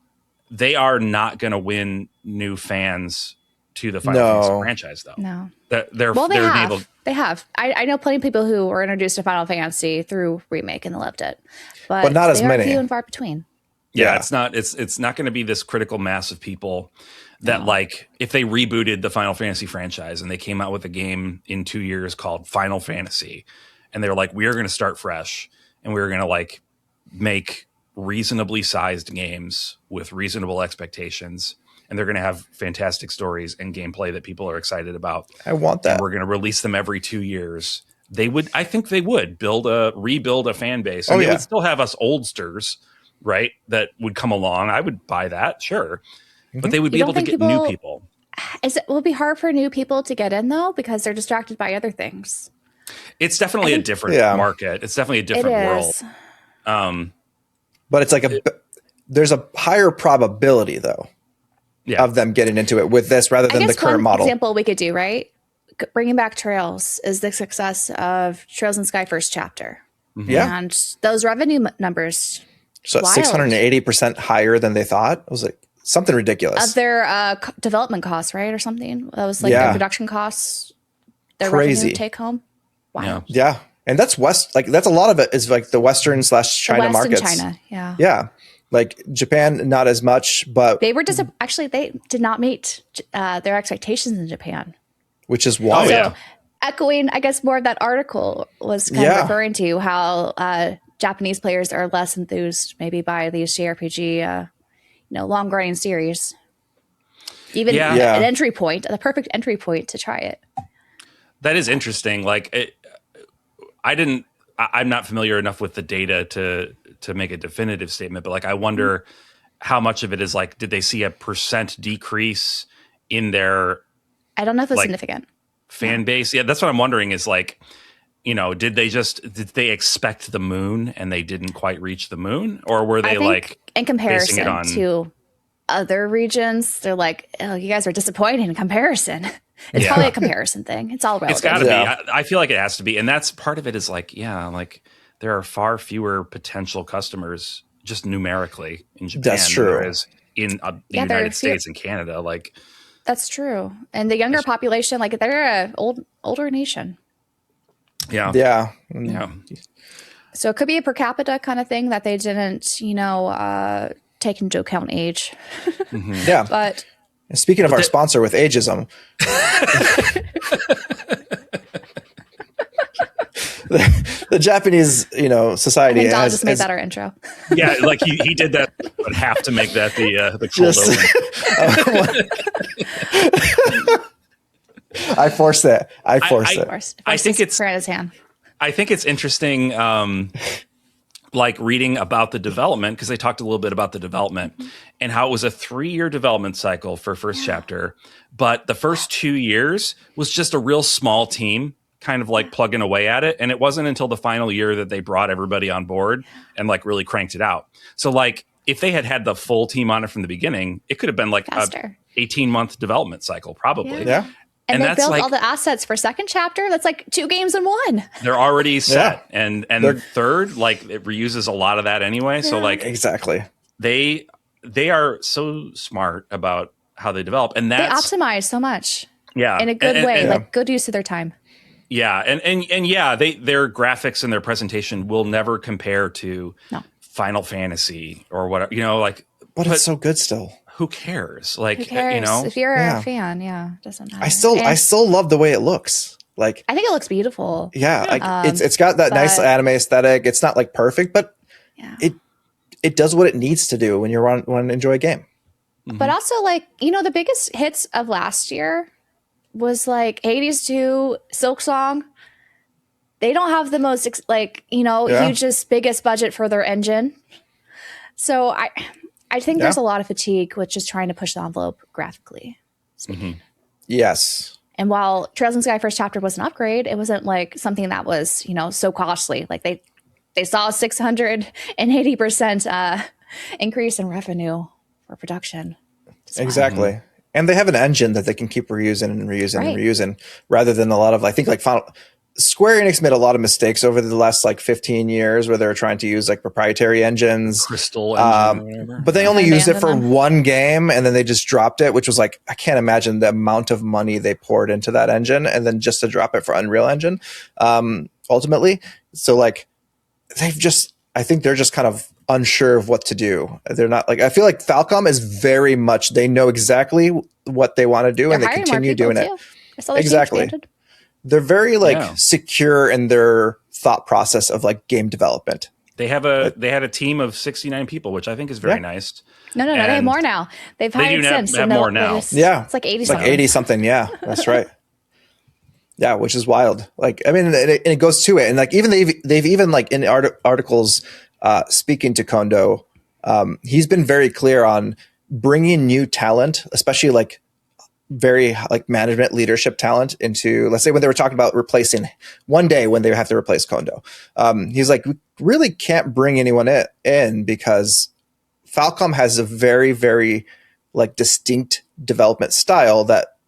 They are not going to win new fans to the Final Fantasy franchise, though. No. They have. I know plenty of people who were introduced to Final Fantasy through Remake and loved it. But not as many. Few and far between. Yeah, it's not going to be this critical mass of people that like if they rebooted the Final Fantasy franchise and they came out with a game in 2 years called Final Fantasy, and they're like, we are going to start fresh, and we're going to like make reasonably sized games with reasonable expectations, and they're going to have fantastic stories and gameplay that people are excited about. I want that. And we're going to release them every 2 years. I think they would rebuild a fan base, and they would still have us oldsters, right? That would come along. I would buy that, sure. But they would be able to get new people. Will it be hard for new people to get in, though, because they're distracted by other things? It's definitely a different market. It's definitely a different world. But it's like there's a higher probability, though, of them getting into it with this rather than the current model. Example we could do, right? Bringing back Trails is the success of Trails in Sky first chapter. Mm-hmm. Yeah. And those revenue numbers. So 680% higher than they thought. It was like something ridiculous. Of their development costs, right? Or something. That was like their production costs. Their revenue take home. Wow. Yeah. And that's that's a lot of it is like the Western / China markets. China, Yeah. Like Japan, not as much, but they were actually they did not meet their expectations in Japan. Which is why. Echoing, I guess, more of that article was kind of referring to how Japanese players are less enthused maybe by these JRPG, long running series. Even an entry point, the perfect entry point to try it. That is interesting. Like I'm not familiar enough with the data to make a definitive statement, but like I wonder how much of it is like, did they see a % decrease in their I don't know if it's like, significant fan base? Yeah, that's what I'm wondering is like, did they expect the moon and they didn't quite reach the moon? Or were they like in comparison basing it on to other regions, they're like, oh, you guys are disappointed in comparison. It's probably a comparison thing. It's all relative. It's got to be. I feel like it has to be. And that's part of it is like, like there are far fewer potential customers just numerically in Japan That's true. than there is in the United States and Canada. Like, that's true. And the younger population, like they're older nation. Yeah. So it could be a per capita kind of thing that they didn't, take into account age. Yeah. But speaking of our sponsor with ageism, the Japanese, society. I think Don just made that our intro. Yeah, like he did that, but have to make that the cold open. I forced it. I think it's right his hand. I think it's interesting, like reading about the development, because they talked a little bit about the development and how it was a 3-year development cycle for first chapter, but the first 2 years was just a real small team kind of like plugging away at it. And it wasn't until the final year that they brought everybody on board and like really cranked it out. So like if they had the full team on it from the beginning, it could have been like a 18-month development cycle, probably. Yeah. And they built all the assets for second chapter. That's like 2 games in 1. They're already set. And third, like it reuses a lot of that anyway. So like exactly. They are so smart about how they develop. And they optimize so much. Yeah. In a good way, like good use of their time. Yeah. And yeah, their graphics and their presentation will never compare to Final Fantasy or whatever, but it's so good still. Who cares? Like, who cares? If you're a fan, it doesn't matter. I still love the way it looks. Like, I think it looks beautiful. Yeah. It's got that nice anime aesthetic. It's not like perfect, but it does what it needs to do when you want to enjoy a game. Mm-hmm. But also like, the biggest hits of last year was like Hades 2, Silk Song. They don't have the most hugest, biggest budget for their engine. So I think there's a lot of fatigue with just trying to push the envelope graphically speaking. Mm-hmm. Yes. And while Trails in the Sky first chapter was an upgrade, it wasn't like something that was, so costly. Like they saw a 680% increase in revenue for production. Exactly. Mm-hmm. And they have an engine that they can keep reusing and reusing rather than a lot of, I think like Square Enix made a lot of mistakes over the last like 15 years where they were trying to use like proprietary engines, Crystal engine, or whatever. But they only used it for one game and then they just dropped it, which was like, I can't imagine the amount of money they poured into that engine and then just to drop it for Unreal Engine, ultimately. So like I think they're just kind of unsure of what to do. They're not like, I feel like Falcom is very much, they know exactly what they want to do and they continue doing it. Exactly. They're very secure in their thought process of like game development. They had a team of 69 people, which I think is very nice. No, they have more now. They've hired since. They have more now. It's like 80 something. Like 80 something. Yeah, that's right. Yeah, which is wild. Like, I mean, it goes to it. And like, even they've even like in articles speaking to Kondo, he's been very clear on bringing new talent, especially like very like management leadership talent into, let's say when they were talking about replacing one day when they have to replace Kondo. He's like, we really can't bring anyone in because Falcom has a very, very like distinct development style that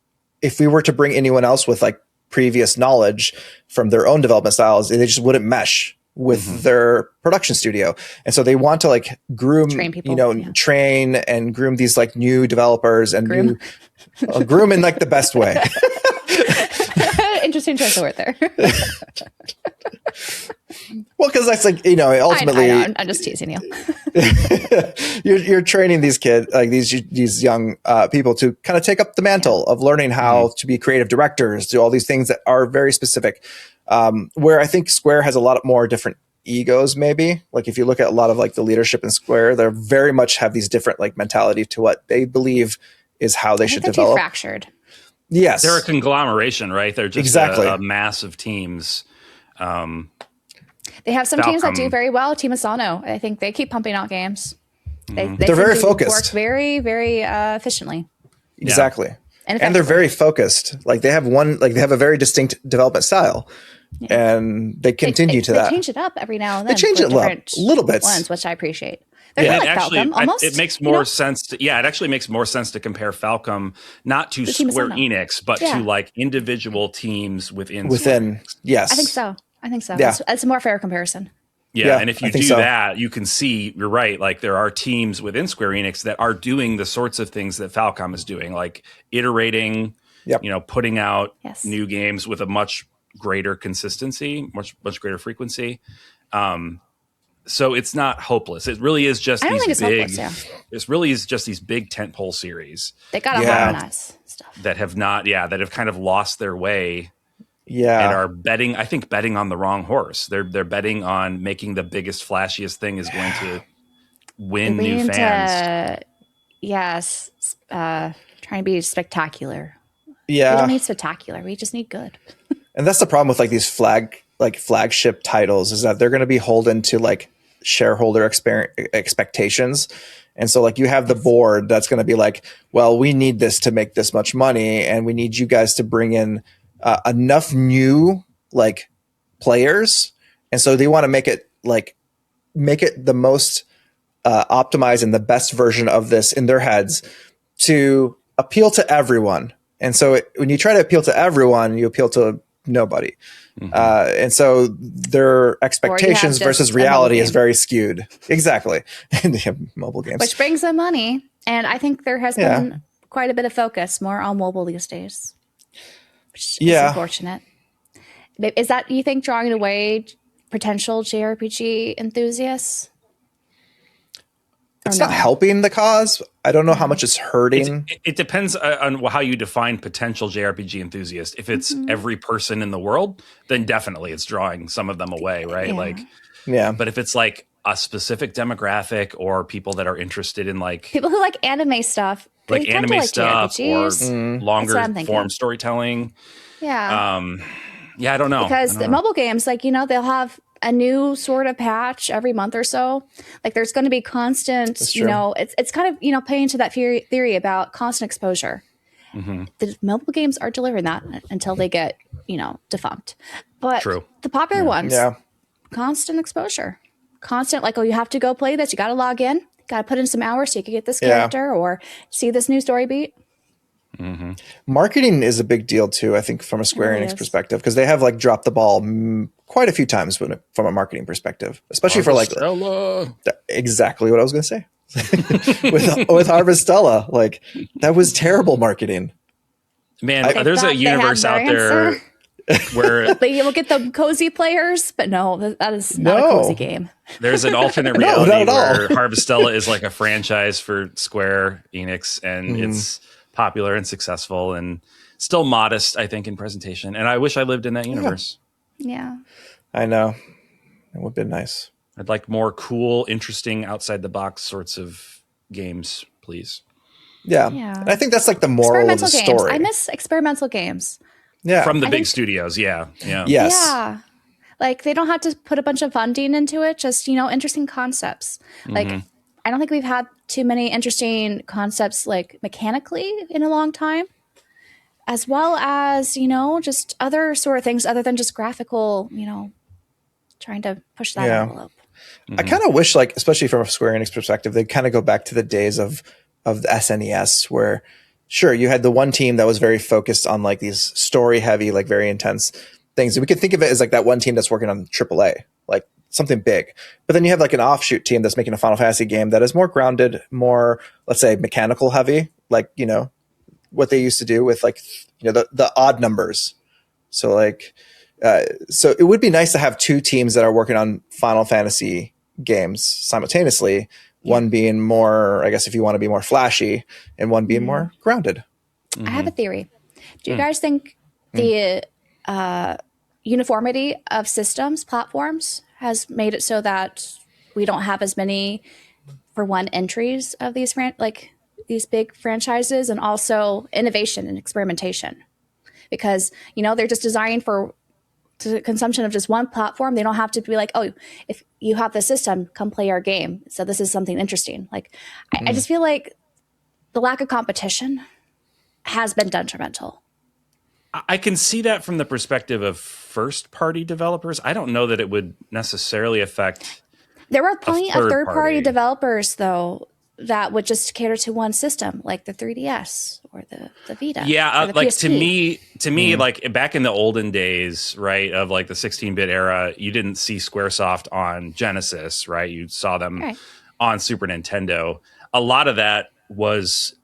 if we were to bring anyone else with like previous knowledge from their own development styles, they just wouldn't mesh with their production studio. And so they want to like train people, train and groom these like new developers and groom in like the best way. Interesting choice of word there. Well, because that's like, ultimately, I know. I'm just teasing you. you're training these kids, like these young people to kind of take up the mantle of learning how to be creative directors, do all these things that are very specific. Where I think Square has a lot more different egos, maybe. Like if you look at a lot of like the leadership in Square, they very much have these different like mentality to what they believe is how they should develop. Too fractured. Yes, they're a conglomeration, right? They're just a mass of teams. They have some teams that do very well. Team Asano, I think they keep pumping out games. They're very focused. Work very, very efficiently. Exactly. And they're very focused. Like they have a very distinct development style. Yeah. And they continue to that. They change it up every now and then. They change it up little bits. Ones, which I appreciate. They're kind of like actually, Falcom, almost. It makes more sense. It actually makes more sense to compare Falcom not to Square Enix, but to like individual teams within. Yes. I think so. Yeah. It's a more fair comparison. Yeah, and if you do that, you can see, you're right, like there are teams within Square Enix that are doing the sorts of things that Falcom is doing, like iterating, putting out new games with a much greater consistency, much greater frequency. So it's not hopeless. It really is just it really is just these big tentpole series. They got to harmonize stuff. That have kind of lost their way. Yeah. And are betting on the wrong horse. They're betting on making the biggest, flashiest thing is going to win new fans. Trying to be spectacular. Yeah. We don't need spectacular. We just need good. And that's the problem with like these flagship titles is that they're going to be holden to like shareholder expectations. And so like you have the board that's going to be like, well, we need this to make this much money and we need you guys to bring in enough new like players, and so they want to make it the most optimized and the best version of this in their heads to appeal to everyone. And so when you try to appeal to everyone, you appeal to nobody. And so their expectations versus reality is very skewed. Exactly. And they have mobile games, which brings them money. And I think there has been quite a bit of focus more on mobile these days. Which is unfortunate. Is that, you think, drawing away potential JRPG enthusiasts? It's not helping the cause. I don't know how much it's hurting. It depends on how you define potential JRPG enthusiast. If it's every person in the world, then definitely it's drawing some of them away, right? But if it's like a specific demographic or people that are interested in like people who like anime stuff, like anime stuff JRPGs. or longer form storytelling. Yeah. I don't know. Because the mobile games, like, they'll have a new sort of patch every month or so. Like there's going to be constant, it's kind of, playing into that theory about constant exposure. The mobile games are delivering that until they get, defunct. But the popular ones, constant exposure. Constant, like, you have to go play this. You got to log in. Got to put in some hours so you can get this character or see this new story beat. Marketing is a big deal too, I think, from a Square Enix perspective, because they have like dropped the ball quite a few times from a marketing perspective, especially for like exactly what I was going to say with Harvestella. Like that was terrible marketing. Man, there's a universe out there where you will get the cozy players, but no, that is not a cozy game. There's an alternate reality where Harvestella is like a franchise for Square Enix, and it's popular and successful and still modest, I think, in presentation. And I wish I lived in that universe. Yeah. I know. It would have been nice. I'd like more cool, interesting, outside the box sorts of games, please. Yeah. And I think that's like the moral of the story. I miss experimental games. Yeah. From the big studios. Yeah. Yes. Yeah. Like they don't have to put a bunch of funding into it, just, interesting concepts. Like I don't think we've had too many interesting concepts like mechanically in a long time, as well as, just other sort of things other than just graphical, trying to push that envelope. I kind of wish, like, especially from a Square Enix perspective, they kind of go back to the days of the SNES where, sure, you had the one team that was very focused on like these story heavy, like very intense things. And we could think of it as like that one team that's working on AAA, like something big. But then you have like an offshoot team that's making a Final Fantasy game that is more grounded, more, let's say, mechanical heavy, like, what they used to do with like, the odd numbers. So like, so it would be nice to have two teams that are working on Final Fantasy games simultaneously, one being more, I guess, if you want to be more flashy, and one being more grounded. I have a theory. Do you guys think the uniformity of systems, platforms, has made it so that we don't have as many, for one, entries of these these big franchises, and also innovation and experimentation? Because, they're just designing for to consumption of just one platform. They don't have to be like, oh, if you have the system, come play our game. So this is something interesting. Like, I just feel like the lack of competition has been detrimental. I can see that from the perspective of first-party developers. I don't know that it would necessarily affect. There were plenty of third-party party. developers, though, that would just cater to one system, like the 3DS or the Vita. Yeah, or the like PSP. to me, like back in the olden days, right, of like the 16-bit era, you didn't see Squaresoft on Genesis, right? You saw them on Super Nintendo. A lot of that was,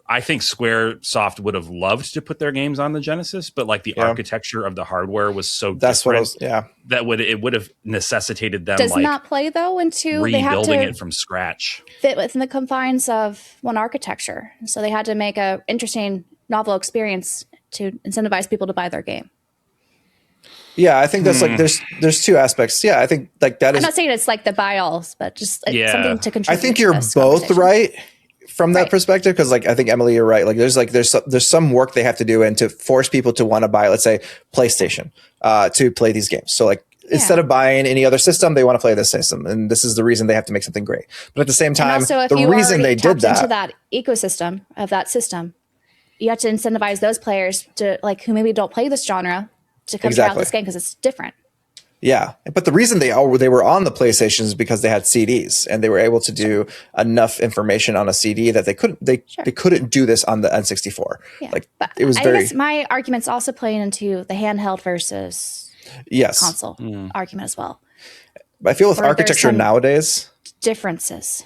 I think Squaresoft would have loved to put their games on the Genesis, but like the architecture of the hardware was so different that it would have necessitated them does not play though into rebuilding it from scratch. Fit within the confines of one architecture, so they had to make a interesting, novel experience to incentivize people to buy their game. Yeah, I think that's like there's two aspects. Yeah, I think like that is. I'm not saying it's like the buy-alls, but just like something to contribute. I think you're both right from that perspective, because like I think Emily, you're right. Like there's some work they have to do and to force people to want to buy, let's say, PlayStation to play these games. So like instead of buying any other system, they want to play this system, and this is the reason they have to make something great. But at the same time, the reason they did that into that ecosystem of that system, you have to incentivize those players to like who maybe don't play this genre to come check out this game because it's different. Yeah, but the reason they were on the PlayStation is because they had CDs and they were able to do enough information on a CD that they couldn't do this on the N64. Yeah. Like but it was I guess my argument's also playing into the handheld versus console argument as well. But I feel with architecture nowadays, differences.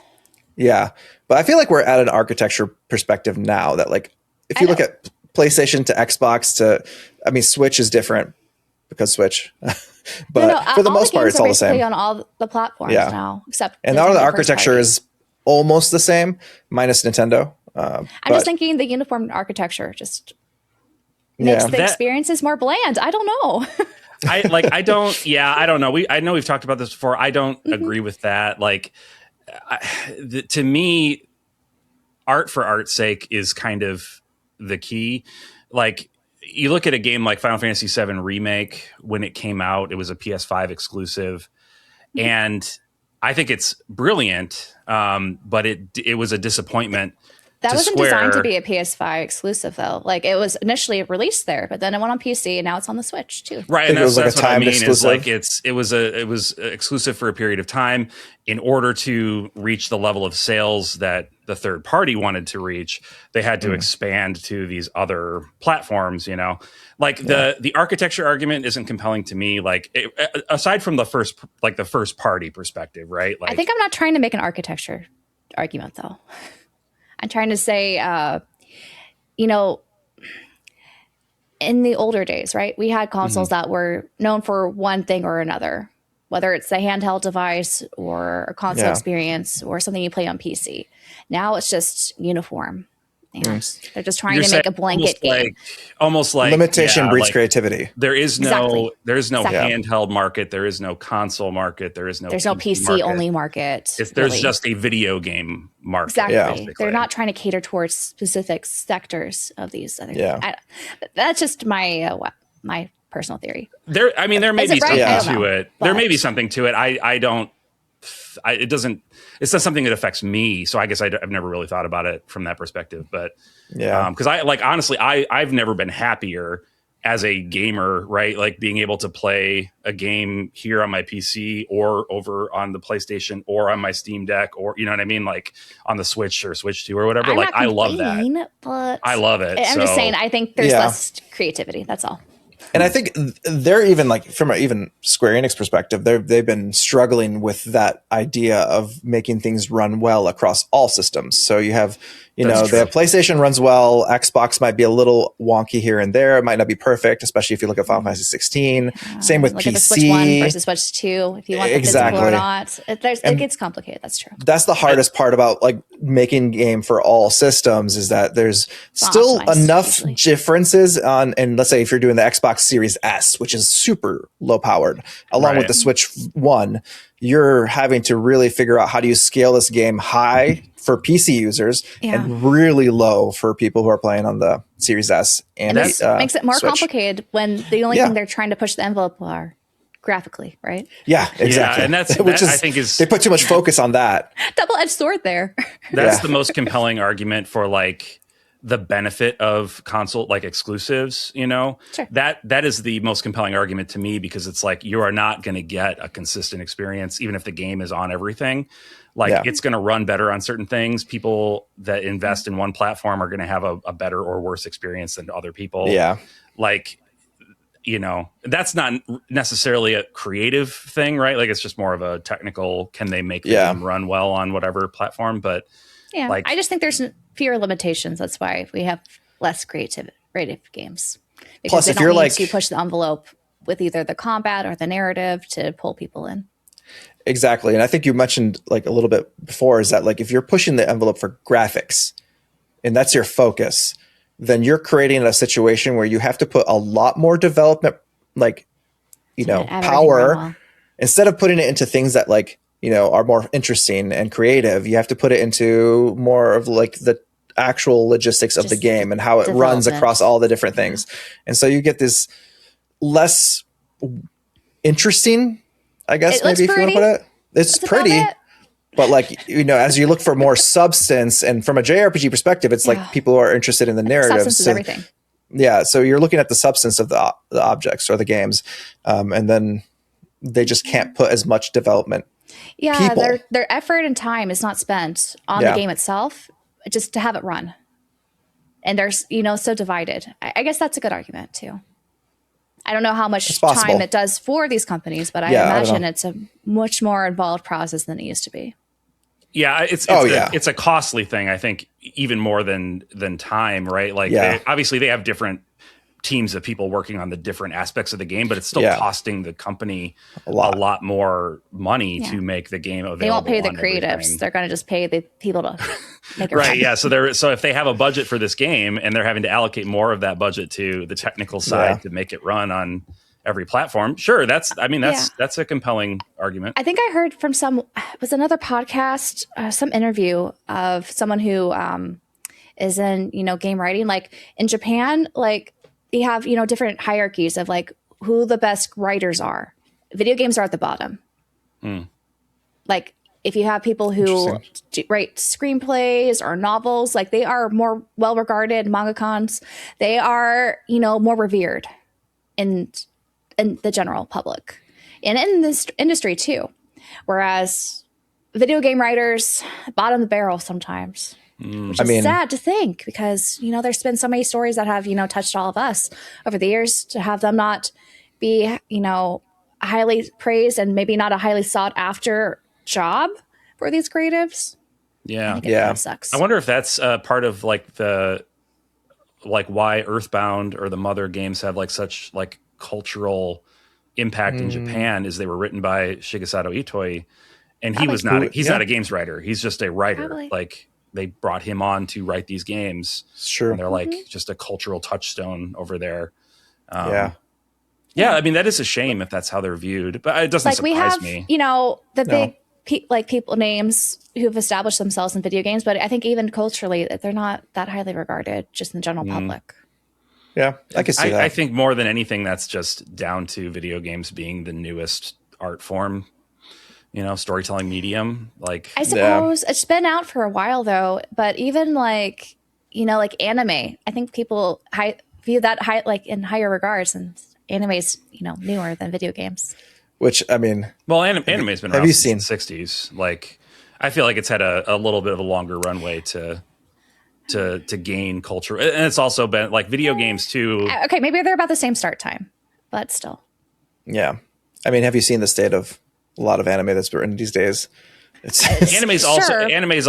Yeah, but I feel like we're at an architecture perspective now that like if you look at PlayStation to Xbox to, I mean, Switch is different because Switch. But for the most part, it's all the same on all the platforms now, except and now the architecture is almost the same, minus Nintendo. I'm just thinking the uniform architecture just makes the experiences more bland. I don't know. I don't know. I know we've talked about this before. I don't agree with that. Like, to me, art for art's sake is kind of the key. Like, you look at a game like Final Fantasy VII Remake, when it came out, it was a PS5 exclusive. And I think it's brilliant, but it was a disappointment. That wasn't designed to be a PS5 exclusive, though. Like, it was initially released there, but then it went on PC, and now it's on the Switch too. Right, and that's what I mean. Is like it was exclusive for a period of time in order to reach the level of sales that the third party wanted to reach. They had to expand to these other platforms. You know, like the architecture argument isn't compelling to me. Like aside from the first party perspective, right? Like, I think I'm not trying to make an architecture argument, though. I'm trying to say, in the older days, right, we had consoles that were known for one thing or another, whether it's a handheld device or a console experience or something you play on PC. Now it's just uniform. They're just trying to make a blanket game. Almost like limitation breeds creativity. There is no handheld market. There is no console market. There's no PC only market. There's just a video game market. Exactly. Yeah. They're not trying to cater towards specific sectors of these. That's just my my personal theory. There may be something to it. There may be something to it. It's not something that affects me. So I guess I've never really thought about it from that perspective. But because honestly, I've never been happier as a gamer, right? Like being able to play a game here on my PC or over on the PlayStation or on my Steam Deck, or you know what I mean? Like on the Switch or Switch 2 or whatever. I love that. But I love it. I'm just saying, I think there's less creativity. That's all. And I think they're even like from even Square Enix perspective, they've been struggling with that idea of making things run well across all systems. So you have, the PlayStation runs well. Xbox might be a little wonky here and there. It might not be perfect, especially if you look at Final Fantasy 16. Same with PC. At the Switch 1 versus Switch 2. If you want the physical or not, it gets complicated. That's true. That's the hardest part about like making game for all systems is that there's still enough differences on, and let's say if you're doing the Xbox Series S, which is super low powered, along with the Switch 1, you're having to really figure out how do you scale this game high for PC users and really low for people who are playing on the Series S. And this makes it more Switch. complicated when the only thing they're trying to push the envelope are graphically, right? Yeah, exactly. Yeah, and that I think is they put too much focus on that. Double-edged sword there. That's the most compelling argument for like the benefit of console like exclusives, you know. Sure. That is the most compelling argument to me, because it's like you are not going to get a consistent experience even if the game is on everything. Like it's going to run better on certain things. People that invest in one platform are going to have a better or worse experience than other people. Yeah. Like, you know, that's not necessarily a creative thing, right? Like it's just more of a technical, can they make the game run well on whatever platform? But yeah, like, I just think there's fewer limitations. That's why we have less creative games. Because plus, if you're like, you push the envelope with either the combat or the narrative to pull people in. Exactly. And I think you mentioned like a little bit before is that like if you're pushing the envelope for graphics and that's your focus, then you're creating a situation where you have to put a lot more development, like, you know, power instead of putting it into things that like, you know, are more interesting and creative. You have to put it into more of like the actual logistics of the game and how it runs across all the different things. And so you get this less interesting, I guess, maybe if you want to put it. It's pretty, but like, you know, as you look for more substance and from a JRPG perspective, it's like people are interested in the narrative. Substance is everything. Yeah. So you're looking at the substance of the objects or the games. And then they just can't put as much development. Yeah. Their effort and time is not spent on the game itself, just to have it run. And they're, you know, so divided. I guess that's a good argument too. I don't know how much time it does for these companies, but I imagine it's a much more involved process than it used to be. Yeah, it's a costly thing, I think, even more than time, right? Like, obviously they have different teams of people working on the different aspects of the game, but it's still costing the company a lot more money to make the game available. They won't pay the creatives; they're going to just pay the people to make it right. Yeah, so if they have a budget for this game and they're having to allocate more of that budget to the technical side to make it run on every platform, sure, that's a compelling argument. I think I heard from another podcast, some interview of someone who is in, you know, game writing. Like in Japan, like they have, you know, different hierarchies of like who the best writers are. Video games are at the bottom. Like if you have people who write screenplays or novels, like they are more well-regarded mangakans. They are, you know, more revered in the general public and in this industry too. Whereas video game writers, bottom of the barrel sometimes. Which is sad to think because, you know, there's been so many stories that have, you know, touched all of us over the years to have them not be, you know, highly praised and maybe not a highly sought after job for these creatives. Yeah. It kind of sucks. I wonder if that's part of like why Earthbound or the Mother games have like such like cultural impact in Japan is they were written by Shigesato Itoi and he's not a games writer. He's just a writer. Probably. Like they brought him on to write these games. Sure. And they're like just a cultural touchstone over there. I mean, that is a shame if that's how they're viewed, but it doesn't surprise me. You know, the big people names who've established themselves in video games, but I think even culturally that they're not that highly regarded just in the general public. Yeah, I can see that. I think more than anything, that's just down to video games being the newest art form. You know, storytelling medium. Like I suppose it's been out for a while though, but even like, you know, like anime, I think people view that like in higher regards, and anime's, you know, newer than video games. Which I mean, well, anime's been around since the 60s. Like, I feel like it's had a little bit of a longer runway to gain culture, and it's also been like video games too. Okay, maybe they're about the same start time, but still. Yeah, I mean, have you seen the state of a lot of anime that's written these days? Anime is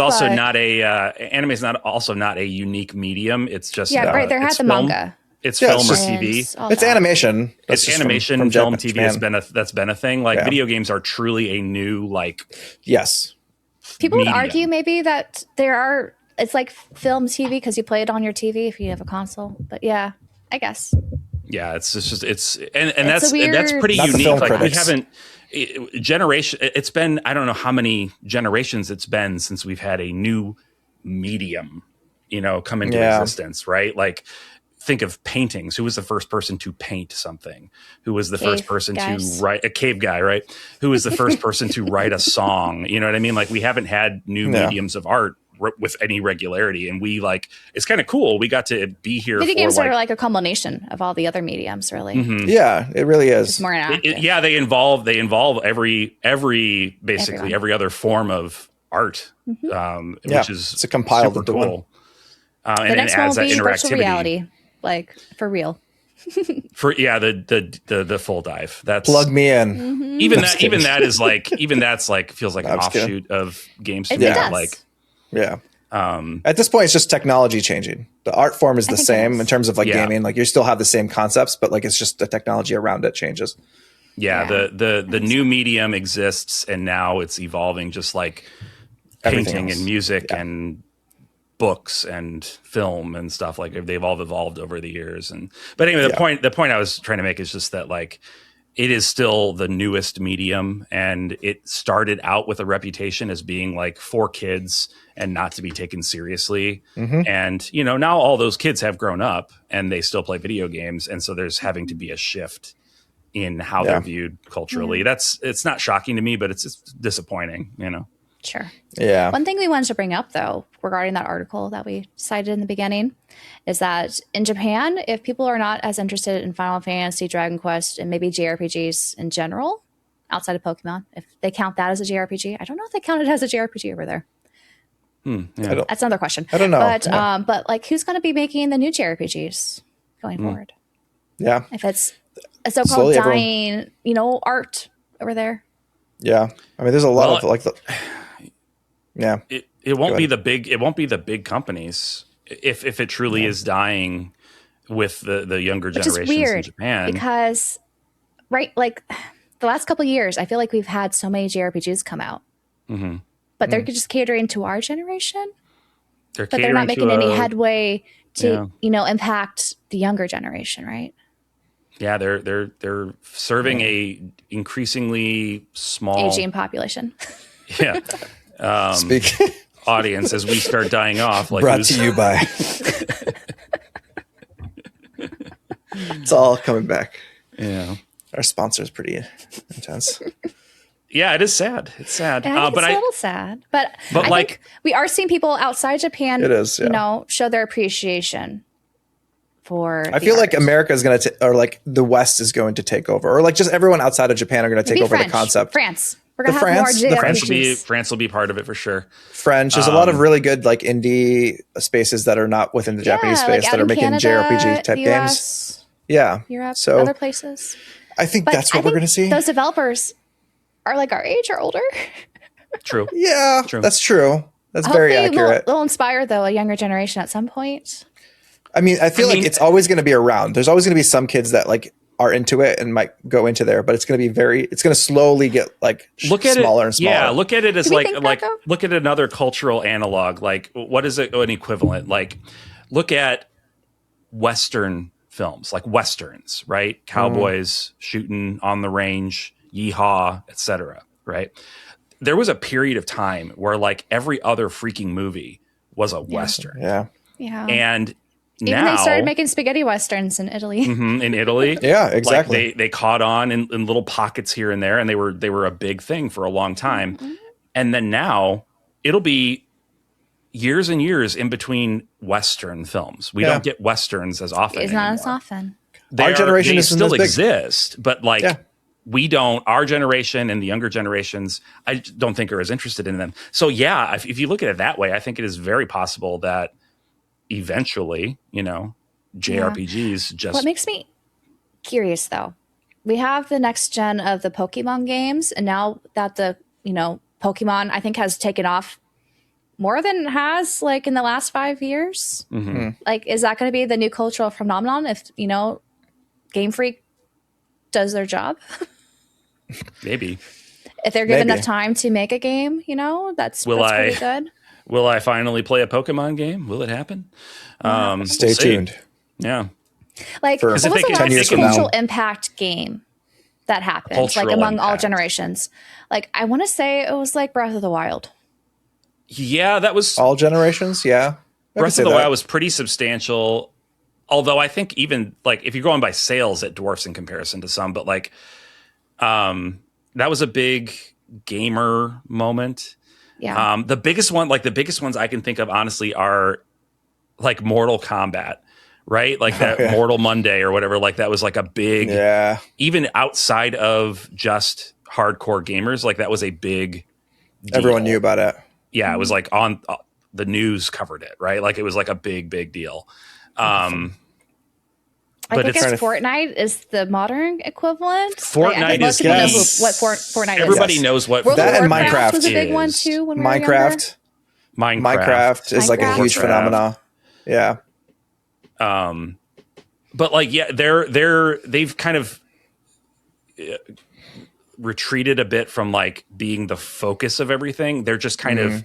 also not a unique medium. It's just right. There had the manga. It's film or TV. It's animation. It's animation. From film, TV that's been a thing. Like video games are truly a new People would argue maybe that it's like film TV because you play it on your TV if you have a console. But yeah, I guess. Yeah, and It's a that's weird- pretty Not the unique. film Like we critics. haven't generation. It's been, I don't know how many generations it's been since we've had a new medium, come into Yeah. existence, right? Like think of paintings. Who was the first person to paint something? Who was the first Cave person guys. to write a cave guy, right? Who was the first person to write a song? You know what I mean? Like we haven't had new Yeah. mediums of art with any regularity, and we it's kind of cool. We got to be here. Video for games like, are like a culmination of all the other mediums, really. Mhm. Yeah, it really It's is. more interactive. Yeah, they involve basically Everyone. every other form of art, Yeah, which is it's a compiled super into one. cool. The And it next one adds will that be virtual interactivity reality, like for real. the full dive. That's Plug me in. Mm-hmm. even I'm just that even kidding. that is like even that's like feels like No, an I'm just kidding. offshoot of games to It me. does. Like Yeah. At this point, it's just technology changing. The art form is the think it same is. in terms of like Yeah. gaming. Like you still have the same concepts, but like it's just the technology around it changes. yeah, the new medium exists, and now it's evolving, just like Everything painting else. and music Yeah. and books and film and stuff. Like they've all evolved over the years. But anyway, the point I was trying to make is just that like it is still the newest medium, and it started out with a reputation as being like for kids and not to be taken seriously. And now all those kids have grown up and they still play video games, and so there's having to be a shift in how they're viewed culturally. It's not shocking to me, but it's disappointing. Sure. Yeah. One thing we wanted to bring up, though, regarding that article that we cited in the beginning, is that in Japan, if people are not as interested in Final Fantasy, Dragon Quest, and maybe JRPGs in general, outside of Pokemon, if they count that as a JRPG, I don't know if they count it as a JRPG over there. Yeah. That's another question. I don't know. But Yeah. but like, who's going to be making the new JRPGs going forward? Yeah. If it's a so-called Slowly everyone- dying, art over there. Yeah. I mean, there's a lot of like yeah. It won't be the big companies if it truly is dying with the younger Which is generations in weird Japan. because, right, like the last couple of years, I feel like we've had so many JRPGs come out, but they're just catering to our generation, but they're not making any headway to impact the younger generation, right? Yeah, they're serving a increasingly small Aging population. Speak audience as we start dying off. Like brought to you by. It's all coming back. Yeah. Our sponsor is pretty intense. Yeah, it is sad. It's sad. And I think But it's a little sad, but I like- think we are seeing people outside Japan, It is, yeah. show their appreciation for. I the feel like art. America is going to, or like the West is going to take over, or like just everyone outside of Japan are going to take Maybe over French. the concept. France. We're gonna The have France- more the JRPGs. France will be part of it for sure. French. There's a lot of really good like indie spaces that are not within the Japanese like space out that are in making Canada, JRPG type the games. US, Yeah. Europe, So other places. I think But that's I what we're think going to see. Those developers are like our age or older. True. Yeah, True. that's true. That's very Hopefully accurate. They'll inspire though a younger generation at some point. I mean, I feel I like mean- it's always going to be around. There's always going to be some kids that like are into it and might go into there, but it's going to be it's going to slowly get like Look at smaller it. and smaller. Yeah, look at it as Do we like think that, like though? look at another cultural analog. Like what is it? An equivalent? Like look at Western films, like Westerns, right? Cowboys shooting on the range, yeehaw, etc. Right? There was a period of time where like every other freaking movie was a Western, Yeah. Yeah. and Even now they started making spaghetti westerns in Italy. in Italy, Yeah, exactly. Like they caught on in little pockets here and there, and they were a big thing for a long time. And then now it'll be years and years in between Western films. We Yeah. don't get Westerns as often. It's not as anymore. often. Our generation they isn't still as big. exist, but like Yeah. we don't. Our generation and the younger generations, I don't think are as interested in them. So yeah, if you look at it that way, I think it is very possible that eventually, JRPGs just What makes me curious though, we have the next gen of the Pokemon games, and now that the Pokemon I think has taken off more than it has like in the last 5 years. Like, is that going to be the new cultural phenomenon if Game Freak does their job? maybe. If they're given Maybe. enough time to make a game, that's Will pretty I- good. Will I finally play a Pokemon game? Will it happen? Stay We'll see. tuned. Yeah. Like, For what was 'Cause if the they can- last if they can- cultural impact game that happened, like Cultural among all impact. generations? Like, I want to say it was like Breath of the Wild. Yeah, that was All generations, yeah. I could Breath say of the that. Wild was pretty substantial. Although I think even like if you're going by sales, it dwarfs in comparison to some. But like, that was a big gamer moment. Yeah. The biggest ones I can think of, honestly, are like Mortal Kombat, right? Like that yeah. Mortal Monday or whatever. Like that was like a big, Yeah. even outside of just hardcore gamers, like that was a big deal. Everyone knew about it. Yeah, it was like on the news covered it, right? Like it was like a big deal. I but guess it's Fortnite is the modern equivalent. Fortnite I think most is people know yes. what Fortnite everybody is. knows what World of That and Warcraft Minecraft was a big one is. too. When we were younger. Minecraft is like a Minecraft. huge phenomena. Yeah. But like, yeah, they've kind of retreated a bit from like being the focus of everything. They're just kind of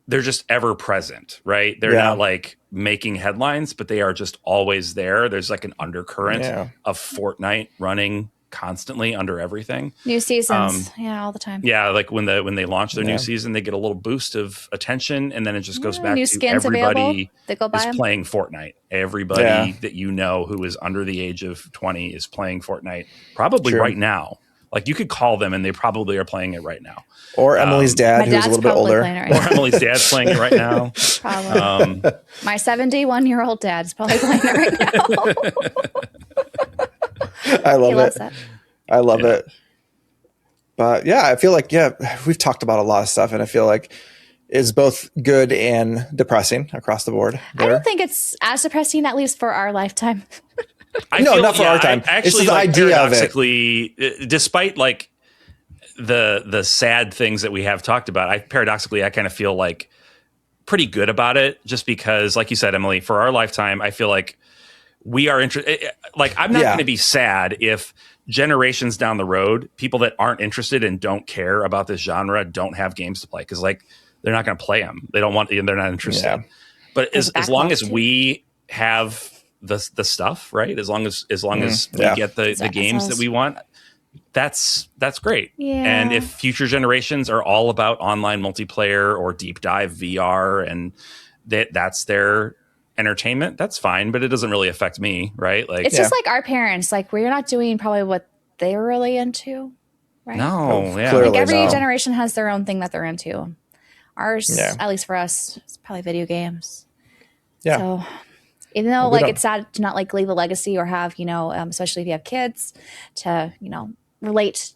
they're just ever present, right? They're not like making headlines, but they are just always there. There's like an undercurrent of Fortnite running constantly under everything. New seasons, all the time. Yeah, like when they launch their new season, they get a little boost of attention, and then it just goes back new to skins everybody they go buy is 'em. playing Fortnite. Everybody that you know who is under the age of 20 is playing Fortnite, probably right now. Like you could call them, and they probably are playing it right now. Or Emily's dad, who's a little bit older. Or Emily's dad's playing it right now. Probably. My 71-year-old dad's probably playing it right now. I love it. That. I love it. But yeah, I feel like, we've talked about a lot of stuff, and I feel like it's both good and depressing across the board. I don't think it's as depressing, at least for our lifetime. Not for our time. Actually, it's just the like, idea of it. paradoxically, despite like the sad things that we have talked about, I kind of feel like pretty good about it, just because, like you said, Emily, for our lifetime, I feel like we are interested. Like, I'm not going to be sad if generations down the road, people that aren't interested and don't care about this genre don't have games to play, because like they're not going to play them. They don't want. They're not interested. Yeah. But as long as we have the stuff, right? As long as we get the games that we want, that's great. Yeah. And if future generations are all about online multiplayer or deep dive VR and that's their entertainment, that's fine, but it doesn't really affect me, right? Like it's just like our parents, like we're not doing probably what they were really into, right? No, clearly like every generation has their own thing that they're into. Ours, at least for us, it's probably video games. Yeah. So even though it's sad to not like leave a legacy or have, especially if you have kids, to, relate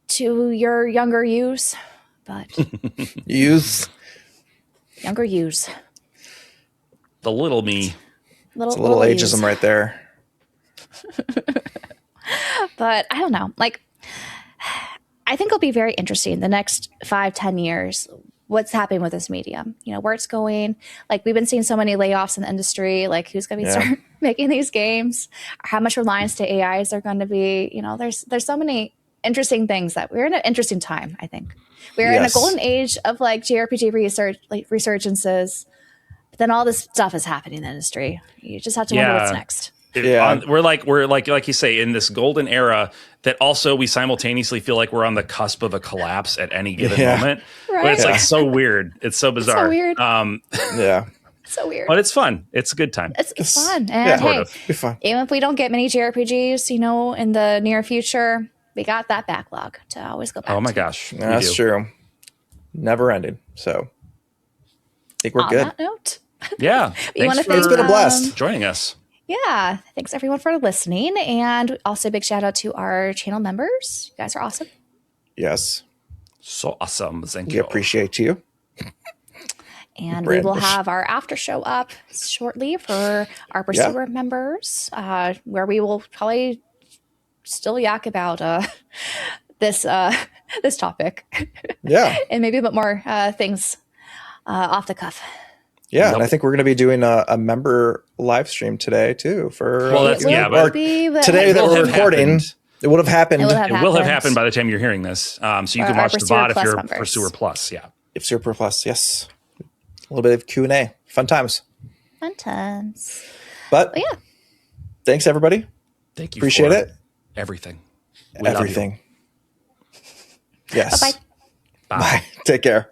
to your younger yous, but younger yous. The little me. It's a little ageism right there. But I don't know. Like, I think it'll be very interesting the next 5-10 years. What's happening with this medium? Where it's going. Like, we've been seeing so many layoffs in the industry. Like, who's going to be start making these games? How much reliance to AIs are going to be? There's so many interesting things that we're in an interesting time. I think we're in a golden age of like JRPG resurgences. But then all this stuff is happening in the industry. You just have to wonder what's next. We're like you say, in this golden era that also we simultaneously feel like we're on the cusp of a collapse at any given moment. Right? But it's like so weird. It's so bizarre. It's so weird. So weird. But it's fun. It's a good time. It's fun. And hey, be fun. Even if we don't get many JRPGs, in the near future, we got that backlog to always go back to. Oh my gosh. That's true. Never ending. So I think we're good. On that note. Yeah. It's been a blast joining us. Yeah. Thanks everyone for listening. And also a big shout out to our channel members. You guys are awesome. Yes. So awesome. Thank you. We appreciate you. And we will have our after show up shortly for our Pursuer members, where we will probably still yak about this topic. Yeah. And maybe a bit more things off the cuff. Yeah, and I think we're going to be doing a member live stream today too. For today that we're recording, it would have happened. It will have happened by the time you're hearing this. So you can watch the VOD if you're members. Pursuer Plus. Yeah, if Pursuer Plus, yes, a little bit of Q&A, fun times. Fun times. But yeah, Thanks, everybody. Thank you. Appreciate for it. Everything. We love you. Everything. Yes. Bye-bye. Bye. Bye. Take care.